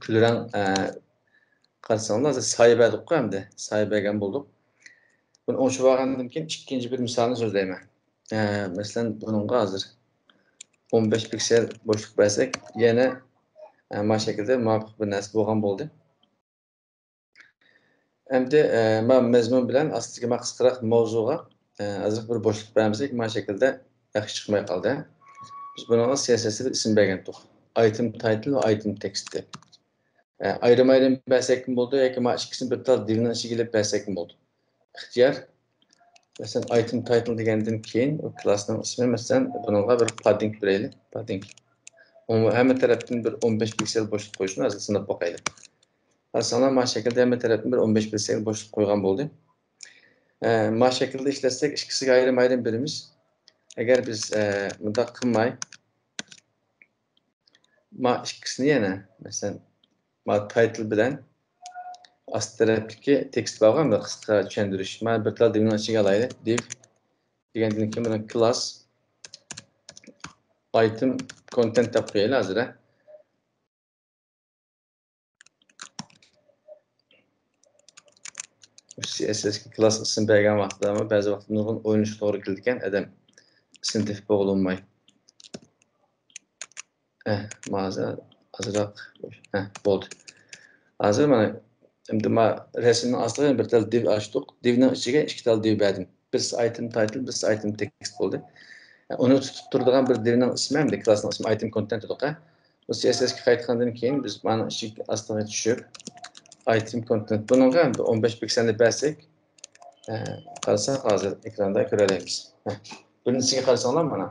Külrang qarasanlar sayı berdik hem de sayı bergen bulduk. Bunu o'shib olgandan keyin ikkinchi bir misolni so'zlayman. Masalan, buningga hozir 15 piksel bo'shliq bersak, yana mana shekilda muvofiq bir narsa bo'lgan bo'ldi. Endi men mazmun bilan astiga qisqaroq mavzuga ozroq bir bo'shliq bermasak, mana shekilda yaxshi chiqmay qoldi. Biz buningga CSS'da ism bergandik. Item title va item text deb. Ayrım bersak kim bo'ldi yoki mana ikkisini bir tal dilning ichiga ilib bersak kim bo'ldi? İxtiyor. Mesela item title degandan keyin o klassning ismi masalan buningga bir padding beraylik. Padding. Onu hamma tarafdan bir 15 piksel bo'shliq qo'yishni hozir sinab boqaylik. Qarasanglar mana shaklda hamma tarafdan bir 15 piksel bo'shliq qo'ygan bo'ldi. Mana shaklda ishlatsak ikkisiga ayrim beramiz. Agar biz bunday qilmay mana ikkisini yana masalan mana title bilan ast tarafdagi tekst bo'lganmi qisqa tushuntirish. Mana bir tal divning ichiga alaylik. Div degandan keyin buni class item content deb qo'yaylik hozir. CSS class ism bergan vaqtda ama ba'zi vaqtda nurg'un o'yinish to'g'ri keladigan adam sintif bo'g'ilmay. Ma'zur azroq bo'ldi. Hozir mana endi men rasmning ostiga bir tal div ochdik. Divning ichiga ikki tal div berdim. Birisi item title, birisi item text bo'ldi. Uni tutib turadigan bir divning ismi hamda klassning ismi item content dedik. Bu CSS ga qaytgandan keyin biz mana ishik ostiga tushib item content buningga 15 pikselni bersak, qarasak hozir ekranda ko'ramiz. Birinchisiga qarasanglar mana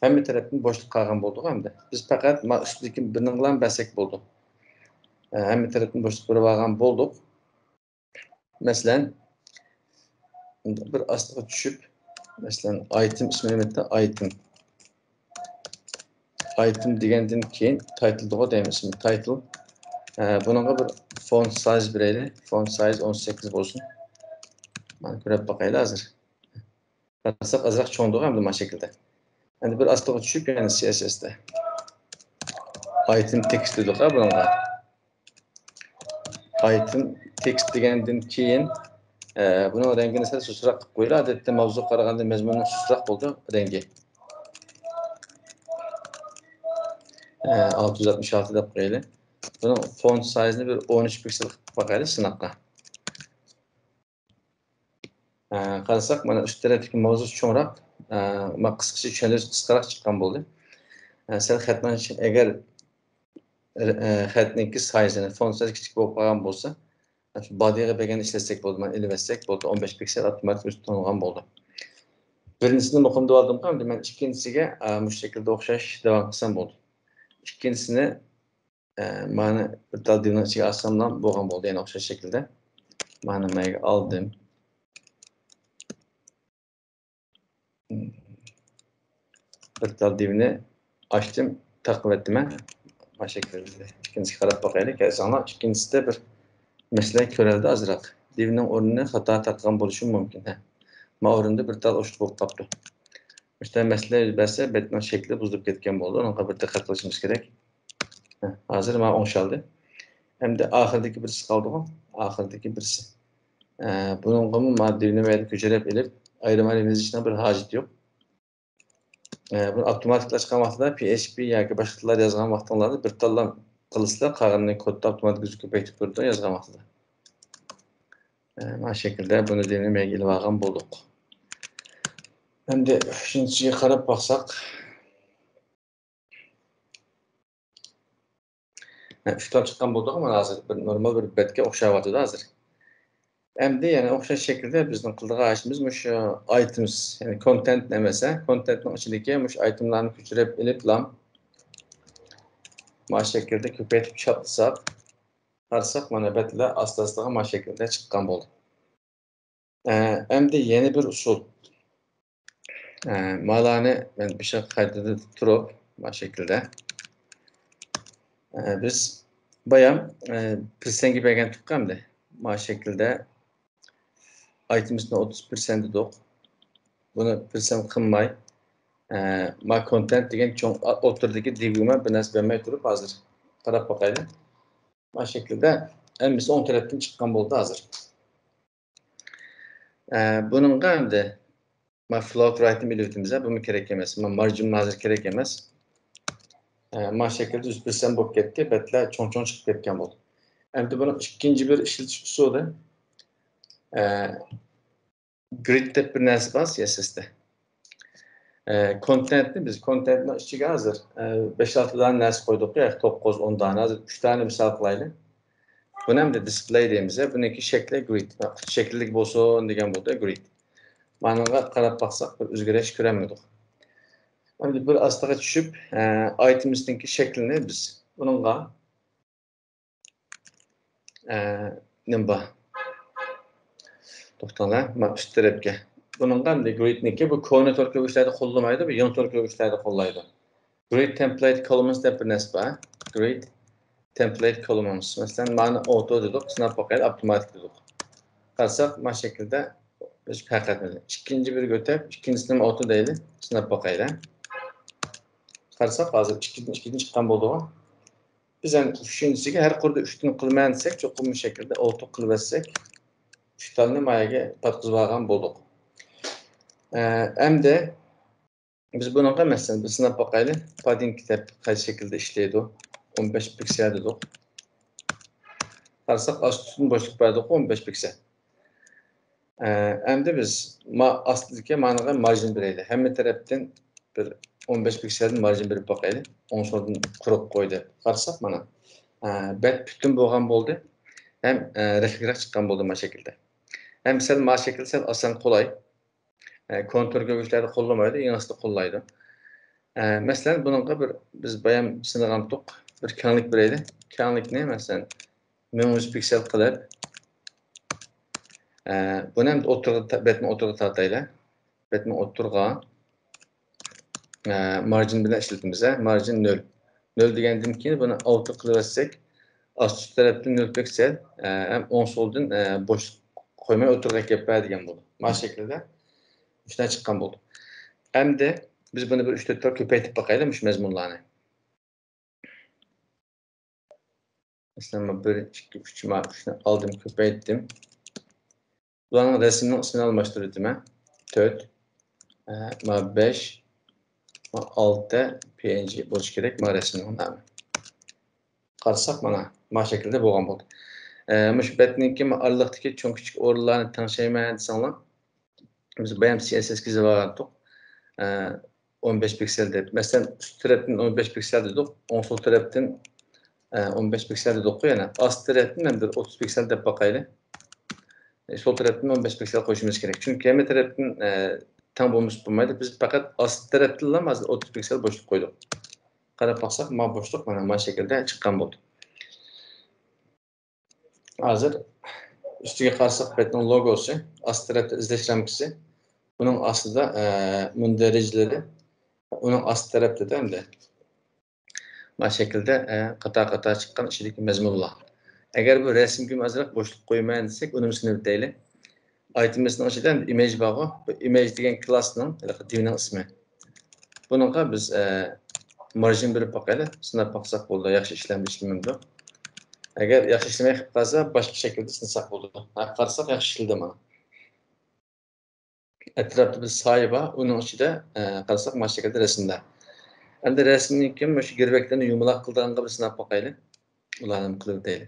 hamma tarafdan bo'shliq qolgan bo'ldi hamda. Biz faqat mana ustidagi birini bilan bersak bo'ldi. Hamma tarafdan bo'shliq berib olgan bo'ldik. Masalan, bir ostiga tushib, masalan, item ismini bitta item degandan keyin title deb deymiz ismi title. Buningga bir font size beraylik. Font size 18 bo'lsin. Mana ko'rib boqaylik hozir. Qarasak azroq cho'ngdi hamda mana shaklda. Endi bir ostiga tushib, yana CSS'da item text dedik buningga. Item text degandan keyin buning rangini sal susroq qilib qo'yiladi. Odatda mavzu qaraganda mazmunning susroq bo'ldi rangi. 666 deb qo'yaylik. Buning font size'ni bir 13 piksel qilib boqaylik sinoqqa. Qarasak mana üst tarafdagi mavzu cho'ngroq, mana qisqacha tushuntirish qisqaroq chiqqan bo'ldi. Sal xatman agar xatninki size'ni font size kichik bo'lib qolgan bo'lsa, shu body'ga bergan ishlatsak bo'ldi, mana ilib bo'ldi 15 piksel avtomatik o'zi to'lgan bo'ldi. Birinchisini muhim deb oldim ham, men ikkinchisiga bu shaklda o'xshash davom qilsam bo'ldi. İkincisini mana bir tal divning ichiga olsam ham bo'lgan bo'ldi, yana o'xshash shaklda. Mana nimaga oldim. Bir tal divni açtım, takip ettim ben. Bu şekilde. İkincisi qarab bakaylık. Sonra ikincisi de bir mesele köreldi azroq. Divning o'rnini xato taqgan bo'lishi mumkin. Ma o'rinda bir tal o'shib bo'lib qoldi. İşte mesele bersa, betning shakli buzilib ketgan bo'ldi. Unga bir diqqat qilishimiz kerak. Hozir mana o'xshaldi. Hamda oxiridagi birisi qoldi-ku. Oxiridagi birisi. Buningga ma divni mayda ko'chirib ilib, ayrim yozishdan bir hojat yo'q. Bunu avtomatikleşken vaqtida PHP yoki boshqa tillar yozgan vaqtinglarda bir tanlab qilsizlar, qag'inni kodda avtomatik o'zi ko'paytirib turadi yozgan vaqtida. Mana şekilde bunu denemeye ilib olgan bo'ldik. Endi 3-ga qarab baqsaq, 3dan chiqqan bo'ldik, mana hozir bir normal bir betga o'xshayotdi hozir. Endi yana o'xshash shaklda bizning qildigan ishimiz shu items, ya'ni content demasa, contentning ichidagi mush itemlarni ko'chirib iliblam mana şekilde ko'paytirib chatlasak, qarasak mana betlar asta-asta mana şekilde chiqqan bo'ldi. Endi yeni bir usul. Malani ben bir şey kaydedip turib mana şekilde. Biz bayam persengi bergan tuqqandı. Mana şekilde itemsni 30% dedik. Bunu persen qilmay, ma content degan cho'ng o'tirdagi divga bir narsa bermay turib hozir qarab boqaylik. Mana şekilde endi 10 tarafdan chiqqan bo'ldi hozir. Buningga endi ma float writing bilibimiz, bu kerak emas. Ma margin hozir kerak emas. Mana şekilde 100% bo'lib ketdi, betlar cho'ng-cho'ng chiqib ketgan bo'ldi. Endi buni ikkinchi bir ishlatish usuli grid deb bir narsa bor CSS'da. Contentni biz contentni ichiga hozir 5-6 dona narsa qo'ydik, yoki 9-10 dona, hozir 3 dona misol qilaylik. Buni ham display deymiz, buniki shakli grid. Quti shakllik bo'lsin degan bo'ldi grid. Managa qarab baqsaq bir o'zgarish ko'ramidik. Endi bir astaga tushib, items'ninki shaklini biz buningga nima to'xtanglar, mana üst tarafga. Buningga endi gridniki bu koni to'rtko'gichlarda qo'llamaydi, bu yan to'rtko'gichlarda qo'llaydi. Grid template columns deb bir narsa bor. Grid template columns. Masalan, mana auto dedik, sinab boqaylik, avtomatik dedik. Qarasak, mana şekilde biz farq etmedi. İkinci bir götürüp, ikincisini auto deylik, sinab boqaylik. Qarasak, hozir 2dan chiqqan bo'ldi. Biz ham uchinchisiga har qurda 3dan qilmayman desak, cho'qim bir shaklda auto qilib bersak, 3 tane mayaga tatqizib olgan bo'ldik. Endi biz bunga masalan bir sinab boqaylik. Padding deb qaysi shaklda ishlaydi? 15 piksel dedik. Qarasak, astini bo'shliq berdik 15 piksel. Endi biz astidagi managa margin beraylik. Hamma tarafdan bir 15 pikseldan margin berib boqaylik. 10 so'mdan quruq qo'ydi. Qarasak mana bet butun bo'lgan bo'ldi. Ham refleksga chiqqan bo'ldi mana shaklda. Ham sal mana shaklda sal oson qulay. Kontur ko'gishlarda qo'llamaydi, yangisida qo'llaydi. Masalan, buningga bir biz bayam sinagan tuq bir kenglik beraylik. Kenglikni masalan 1100 piksel qilib buni ham betni o'tirg'a tortaylik. Betni o'tirg'a margin bilan ishlatamiz. Margin 0. 0 degandan keyin buni auto qilib olsak, ast tarafdan 0 piksel ham 10 so'ldan bo'sh qo'ymay o'tirg'a kelib beradigan bo'ldi. Mana shaklda ishdan chiqqan bo'ldi. Endi biz buni bir 3-4 bor ko'paytirib boqaylik shu mazmunlarni. Masalan, 1, 2, 3 ma 3ni aldım, ko'paytirdim. Bularning rasmning ismini almashtirdim. 4, 5, 6 PNG bo'lishi kerak mana rasmning nomi. Qarasak mana shaklda bo'lgan bo'ldi. Mush betninki araliqdagi cho'ng kichik o'rinlarni tanishayman desanglar, biz bayam CSS ga yozgandik. 15 piksel deb. Masalan, üst tarafdan 15 piksel dedik, o'ng sol tarafdan 15 piksel dedik, yana ast tarafdan bir 30 piksel deb boqaylik. Sol tarafdan 15 piksel qo'shishimiz kerak. Chunki hamma tarafdan teng bo'lmaydi. Biz faqat ast tarafdan hozir 30 piksel bo'shliq qo'ydik. Qarab baqsak, mana bo'shliq mana shaklda chiqqan bo'ldi. Hozir ustiga qarasak betning logosi, ast tarafda izlash ramkasi, buning ostida mundarijlari, uning ast tarafida endi mana shaklda qator-qator chiqqan ichidagi mazmunlar. Agar bu rasmga azroq bo'shliq qo'ymayman desak, uni sinib deylik. Items'ning ichida image bor. Bu image degan klassning divning ismi. Buningga biz margin berib boqaylik, sinab boqsak bo'ldi, yaxshi ishlamishmi? Agar yaxshi ishlamay qolsa, boshqa shaklda sinsak bo'ldi. Qarasak yaxshi ishladi mana. Etrafta bir sahibi var. Onun içinde kalsak maç şekilde resimler. Hem de resmin kim şu girbeklerini yumulak kıldığında bir sınav bakaylı. Ulanım kılır değil.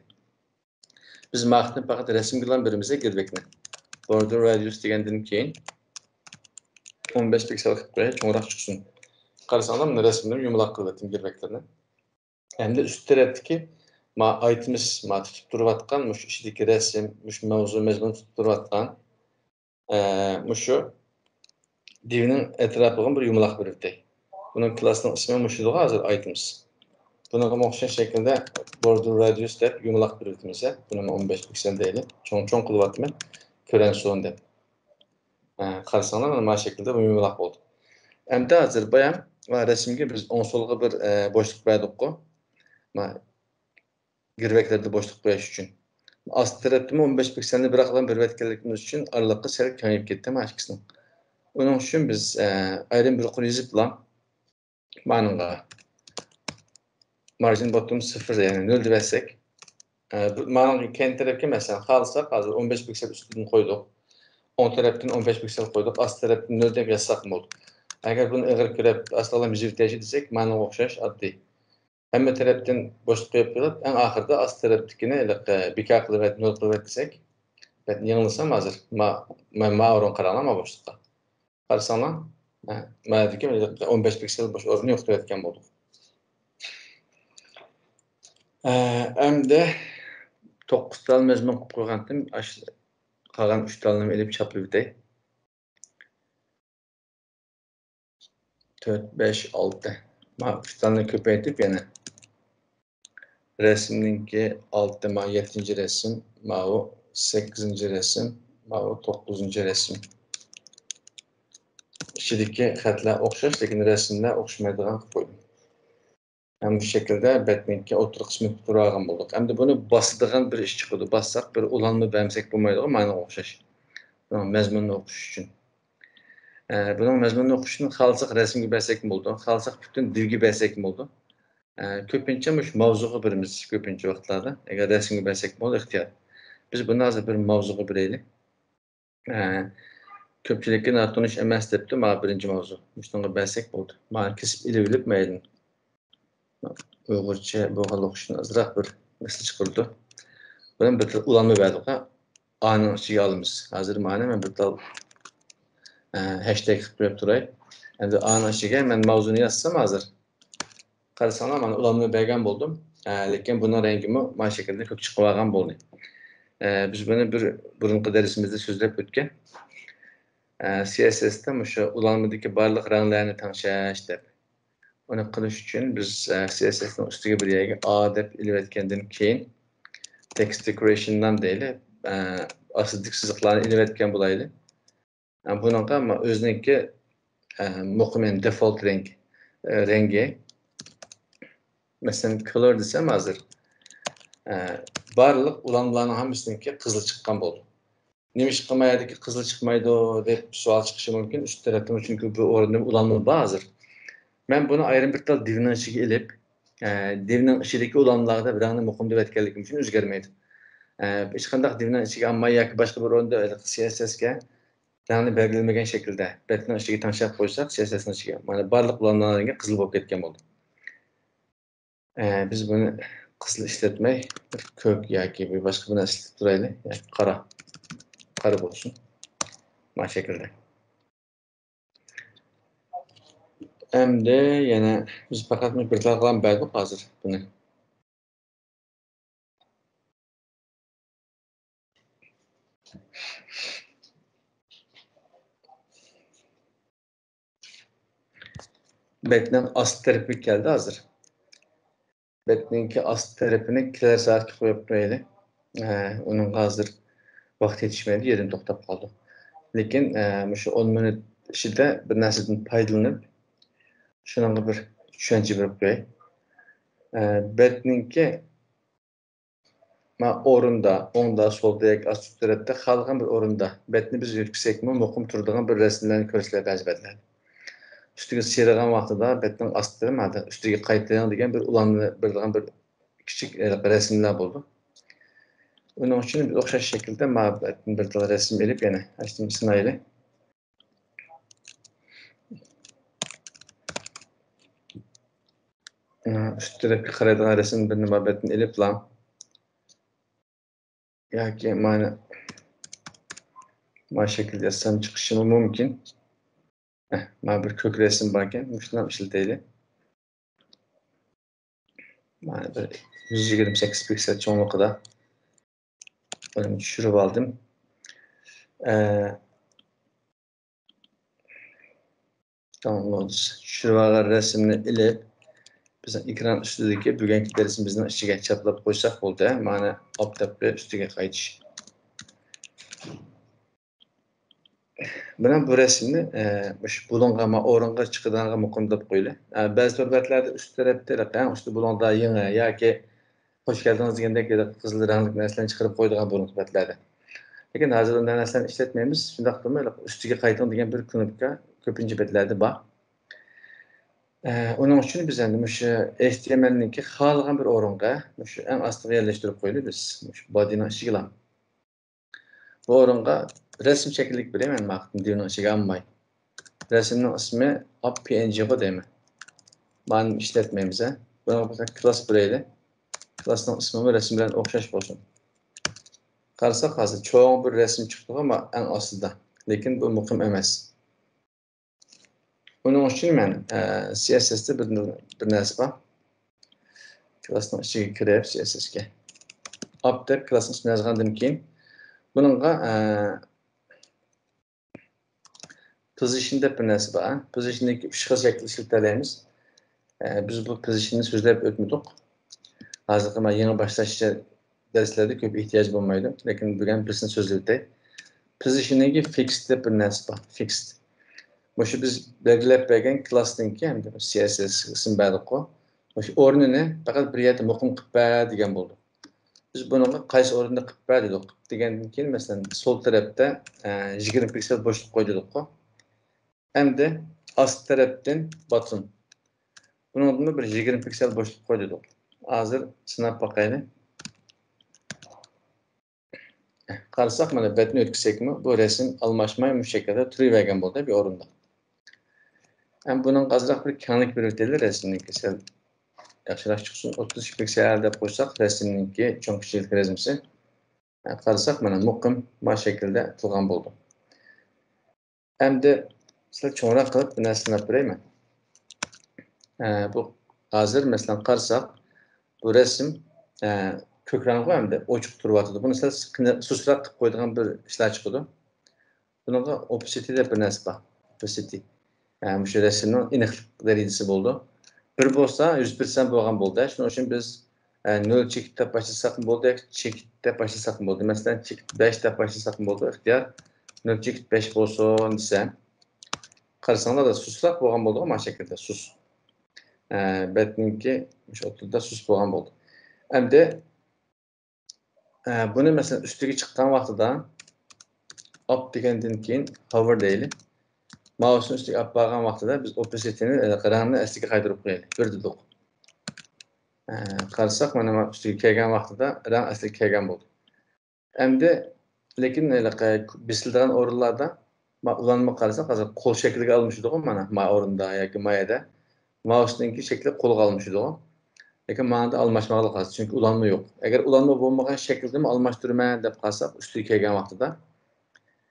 Biz mağdın fakat resim kılan birimize girbekni. Border radius degendin keyin 15 piksel kıpkaya çoğurak çıksın. Karısanlar mı resimlerini yumulak kıldım girbeklerini. Hem de üst taraftaki ayetimiz tuttup duruvatkan, muş işdeki resim, muş mevzu mezmun tuttup duruvatkan, muşu divinin etrafıgın bir yumulak birikti. Bunun klasının ismi muşuluğu hazır ayetimiz. Buna okşayan şekilde border radius dep yumulak birikimize. Bunun 15 piksel değil. Çoğun kılıvatmen kören son dep. Karısanlar ama şekilde bu yumulak oldu. Hem de hazır bayan resimge biz onsolga bir boşluk verdik ko. Girbeklerde boşluk koyaş için. Ast tarafta 15 pikselini bırakılan bir etkilikimiz için aralıkta sert kayıp gitti maşkısını. Onun için biz ayrım bir kuruyuzu bulan manınga marjin bottom 0 yani 0 versek manın kendi tarafı mesela kalsak hazır 15 piksel üstünü koyduk. 10 taraftan 15 piksel koyduk. Ast taraftan 0 dep yazsak mı oldu? Eğer bunu eğer körep aslında bir tecih desek manın okşaş addi. Hem taraftan boşluk yapılıp en ahırda ast taraftakine bika kılıvet, nol kılıvet desek ben yanılsam hazır. Mağrun karanlama boşlukta. Karsanla mağdaki 15 piksel boş orunu yoktu etken bulduk. Hem de 9 dal mezmun koygandım. Kalan 3 dalını elip çaplı bitey. 4, 5, 6. 3 dalını köpeytip yani resimninki 6, 7. resim, 8. resim, 9. resim. İçindeki hatlar okşaş, lekin resimler okşamaydıgan koydum. Hem bu şekilde Batman'ki otur kısmı durağın bulduk. Hem de bunu basıdığın bir iş çıkıyordu. Bassak bir ulanma bemsek bulmaydı ama aynı okşaş. Bunun mezmununu okuş için. Bunun mezmununu okuş için kalsak resim gibi besek mi oldu? Kalsak bütün divgi besek mi oldu? Köpünçe müş mavzuğu birimiz köpünçe vaxtlarda. Eğer resim gibi besek mi oldu? İhtiyar. Biz bunu hazır bir mavzuğu bireyli. Köpçülükün artınış emes depti ma birinci mavzu. Müştanga besek oldu. Ma kesip ile bilip meydin. Uygurca bu hal okuşun azraq bir mesaj çıkırdı. Bunun bir ulanma verdik ha. Anın içine alımız. Hazır mane men bir dal hashtag koyup duray. Endi anın içine men mavzunu yazsam hazır. Qarasana men ulanma bergen buldum. Lekin bunun rengimi ma şekilde köp çıkıp algan boldu. Biz bunu bir burunqi dersimizde sözlep ötken. CSS'te muşu ulanmadaki barlıq renglerini tanışaş dep. Onu qilish uchun biz CSS'ning ustiga bir yerga A deb ilib keyin text decoration'dan deyli asıldık sızıqlarını ilib etken bulaylı. Bununla ama özünki muhtemelen default rengi mesela color desem hazır. Barlıq ulanmalarının hamısınınki kızıl çıkkan boldu. Nimiş çıkmayaydı ki kızıl çıkmaydı o deb sual çıkışı mümkün. Üst tarafım çünkü bu oranda ulanma bazır. Ben bunu ayrım bir tal divinin içine ilip divinin içindeki ulanlarda bir tane muhim etkenlikim için özgermeydi. Hiç kandak divinin içine amma ya ki başka bir oranda CSS'ge yani belirlenmegen şekilde betinin içine tanışak koysak CSS'nin içine yani barlık ulanlarına kızıl bok etken oldu. Biz bunu kızıl işletmeyi kök ya gibi başka bir işletip duraylı yani kara olsun. Bu şekilde. Hem de yani biz fakat bir taraftan belki hazır bunu. Betinin ast tarafı geldi hazır. Betninki ast tarafını kiler saat koyup böyle. Onun hazır vakti yetişmedi yerim toxtab kaldı. Lekin şu 10 minut içinde bir narsadan paydalanıp şunun bir düşünce berip qo'yay. Betninki orunda, onda, solda, ast tarafta kalgan bir orunda. Betni biz yüksekmi, muqim turduğun bir resimlerini ko'rsatib bajbadilar. Üstüge sıyırgan vaqtida betning astı, üstüge qaytayan degan bir ulanma bir küçük resimler buldu. Onun için bir okşaş şekilde betni bir resim elip yani açtım sınaylı. üst tarafga qaraydigan resim bir nima betini elib lan. Yoki mana şekilde yazsam chiqishi mumkin. Mana bir ko'k resim bor ekan, shuni ham ishlataylik. Mana bir 128 piksel cho'nliqida buni tushirib oldim. Tamam, tushirib olgan resimni ilib bizning ekran ustidagi bugungi darsimizning ichiga chaplab qo'ysak bo'ldi. Mana optapga ustiga qaytish. Buna bu resimni bulungan o'ringa chiqadigan muqim deb qo'ydi. Ba'zi suratlarda üst tarafda usti bulungda yangi yoki hoş geldiniz degandek qizil rangli narsalarni chiqarib qo'yadigan bu suratlarda. Lekin hozir unday narsalarni ishlatmaymiz. Shundaq qilmay ustiga qayting degan bir knopka ko'pincha betlarda bor. Onun uchun biz endi shu HTML'niki xohlagan bir o'ringa shu eng ostiga yerlashtirib qo'ydik biz. Shu bodyning ichiga. Bu o'ringa resim şekillik bilaman maqtım divning ichiga olmay. Resimning ismi png deyman. Buni ishlatmaymiz. Buni class buraydi. Classning ismi resim bilan o'xshash bo'lsin. Qarasak hozir cho'ng bir resim chiqdi ama eng ostida. Lekin bu muhim emas. Onun uchun men CSS'da bir narsa bor. Classning ichiga kirib CSS'ga. Update classning ismini yozgandan keyin buningga position deb bir narsa bor. Positiondagi 3 xil shaklda ishlatamiz. Biz bu positionni so'zlab o'tmadik. Hozir men yangi boshlashcha darslarda ko'p ehtiyoj bo'lmaydi. Lekin bugun bizni so'zlab o'tay. Positiondagi fixed deb bir narsa bor. Fixed. Şu biz belgilab bergan class'ninki hamda CSS ism berdik-ku. Şu o'rnini faqat bir yerda muqim qilib ber degan bo'ldi. Biz buni qaysi o'rinda qilib ber dedik. Degandan keyin masalan sol tarafda 20 piksel bo'shliq qo'ydik-ku. Hamda ost tarafdan bottom. Bunun bir 20 piksel bo'shliq qo'ydik. Hozir sinab boqaylik. Qarasak mana betni o'tkazsakmi, bu resim almashmay bu shaklda turavergan bo'ldi bir o'rinda. Bunun azraq bir kanlik belirtilir resimninki sel yaxshiroq chiqsin 30 piksel deb qo'ysak resimninki cho'ng kichik resimsi qarasak mana muqim bu shaklda turgan bo'ldi. Endi sizlar cho'ngroq qilib bir narsa sinab berayman. Bu hozir masalan qarasak bu resim ko'k rangli hamda ochiq turyapti. Buni siz susroq qilib qo'yadigan bir ishlar chiqdi. Bunga opacity deb bir narsa bor. Opacity. Şu resimning aniqlik darajasi bo'ldi. Bir bo'lsa 100% bo'lgan bo'ldi. Shuning uchun biz 0 chekit deb başlasak bo'ldi, chekit deb başlasak bo'ldi. Masalan, chekit 5 deb başlasak bo'ldi. İxtiyar 0 chekit 5 bo'lsin desam, qarasanglar da susroq bo'lgan bo'ldi, mana shaklda sus. Betninki o'sha o'rtada sus bo'lgan bo'ldi. Endi buni masalan ustiga chiqqan vaqtida up degandan keyin hover deylik. Mouse'un üstüge ap bağlan vaqtida biz opacity'ni rangni asliga qaytarib qo'yaylik. Bir dedik. Qarasak mana ustiga kelgan vaqtida rang asliga kelgan bo'ldi. Endi lekin bisildigan o'rinlarda ulanma qarasak hozir qo'l shakliga olmish edi mana o'rinda yoki mayada mouse'ninki shakli qo'lga olmish edi. Lekin mana almashmoqlik hozir chunki ulanma yo'q. Agar ulanma bo'lmagan shaklda almashtirman deb qarasak ustiga kelgan vaqtida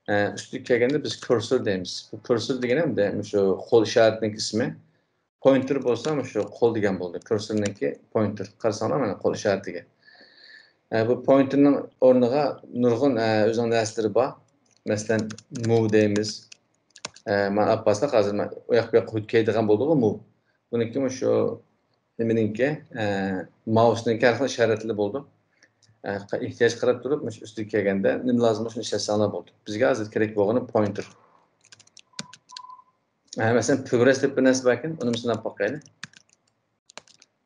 üstlük kelganda biz kursor deymiz. Bu kursor deganim de şu qo'l isharatining ismi. Pointer bo'lsa shu qo'l degan bo'ldi. Kursorninki pointer. Qarasanglar mana qo'l isharatiga. Bu pointerning o'rniga nurg'un o'zining narsalari bor. Masalan, move deymiz. Men apasda hozir men u yoqqa qo'yib bo'ldi-ku move. Buniki shu nimaninki mouse'ning har xil ishoratli bo'ldi. İhtiyaç qarab turib, üstüge kelganda nima lozim shuni ishlatsanlar bo'ldi. Bizga hozir kerak bo'lgani pointer. Masalan, progress deb bir narsa bor ekan, uni sinab boqaylik.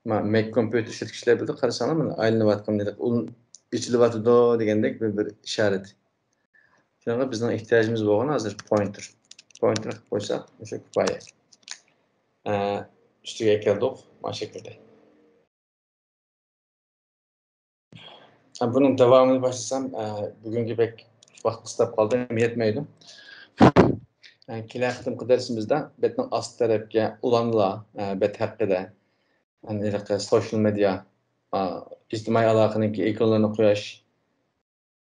Mac computer ishlatgichlar bildi, qarasanglar mana aylanayotgan dedik. U ichilyapti degandek bir ishorat. Shunaqa bizning ehtiyojimiz bo'lgani hozir pointer. Pointer qilib qo'ysak, o'sha kifoya. Ustiga keldik, mana shaklda. Bunun devamını başlasam bugünkü pek vaqt qistab qoldi, yetmaydi. Kelar qitimqi darsimizda betning ost tarafga ulanlar bet haqida Yani social media, ictimai aloqaningki ikonlarını qo'yish.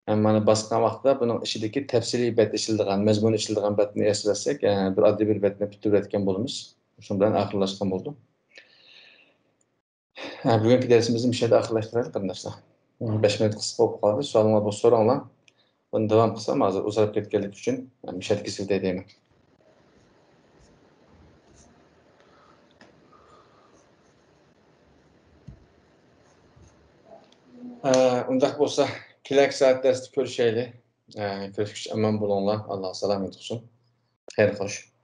Mana basqan vaqtda buning ichidagi tafsiliy bet ishildigan, mazmun ishildigan betni eslasak, bir oddiy bir betni bitirib o'tgan bo'lamiz. Shu bilan oxirlashgan bo'ldi. Bugungi darsimizni bu yerda oxirlashtiraylik qarindoshlar. 5 minut qisqa bo'lib qoldi. Savollar bo'lsa so'ranglar. Buni davom qilsam hozir uzayib ketganlik uchun bu yerda kesib deyman. Undaq bo'lsa, kelasi soat darsda ko'rishaylik. Ko'rishguncha omon bo'linglar. Alloh salomat qilsin. Xayr xo'sh.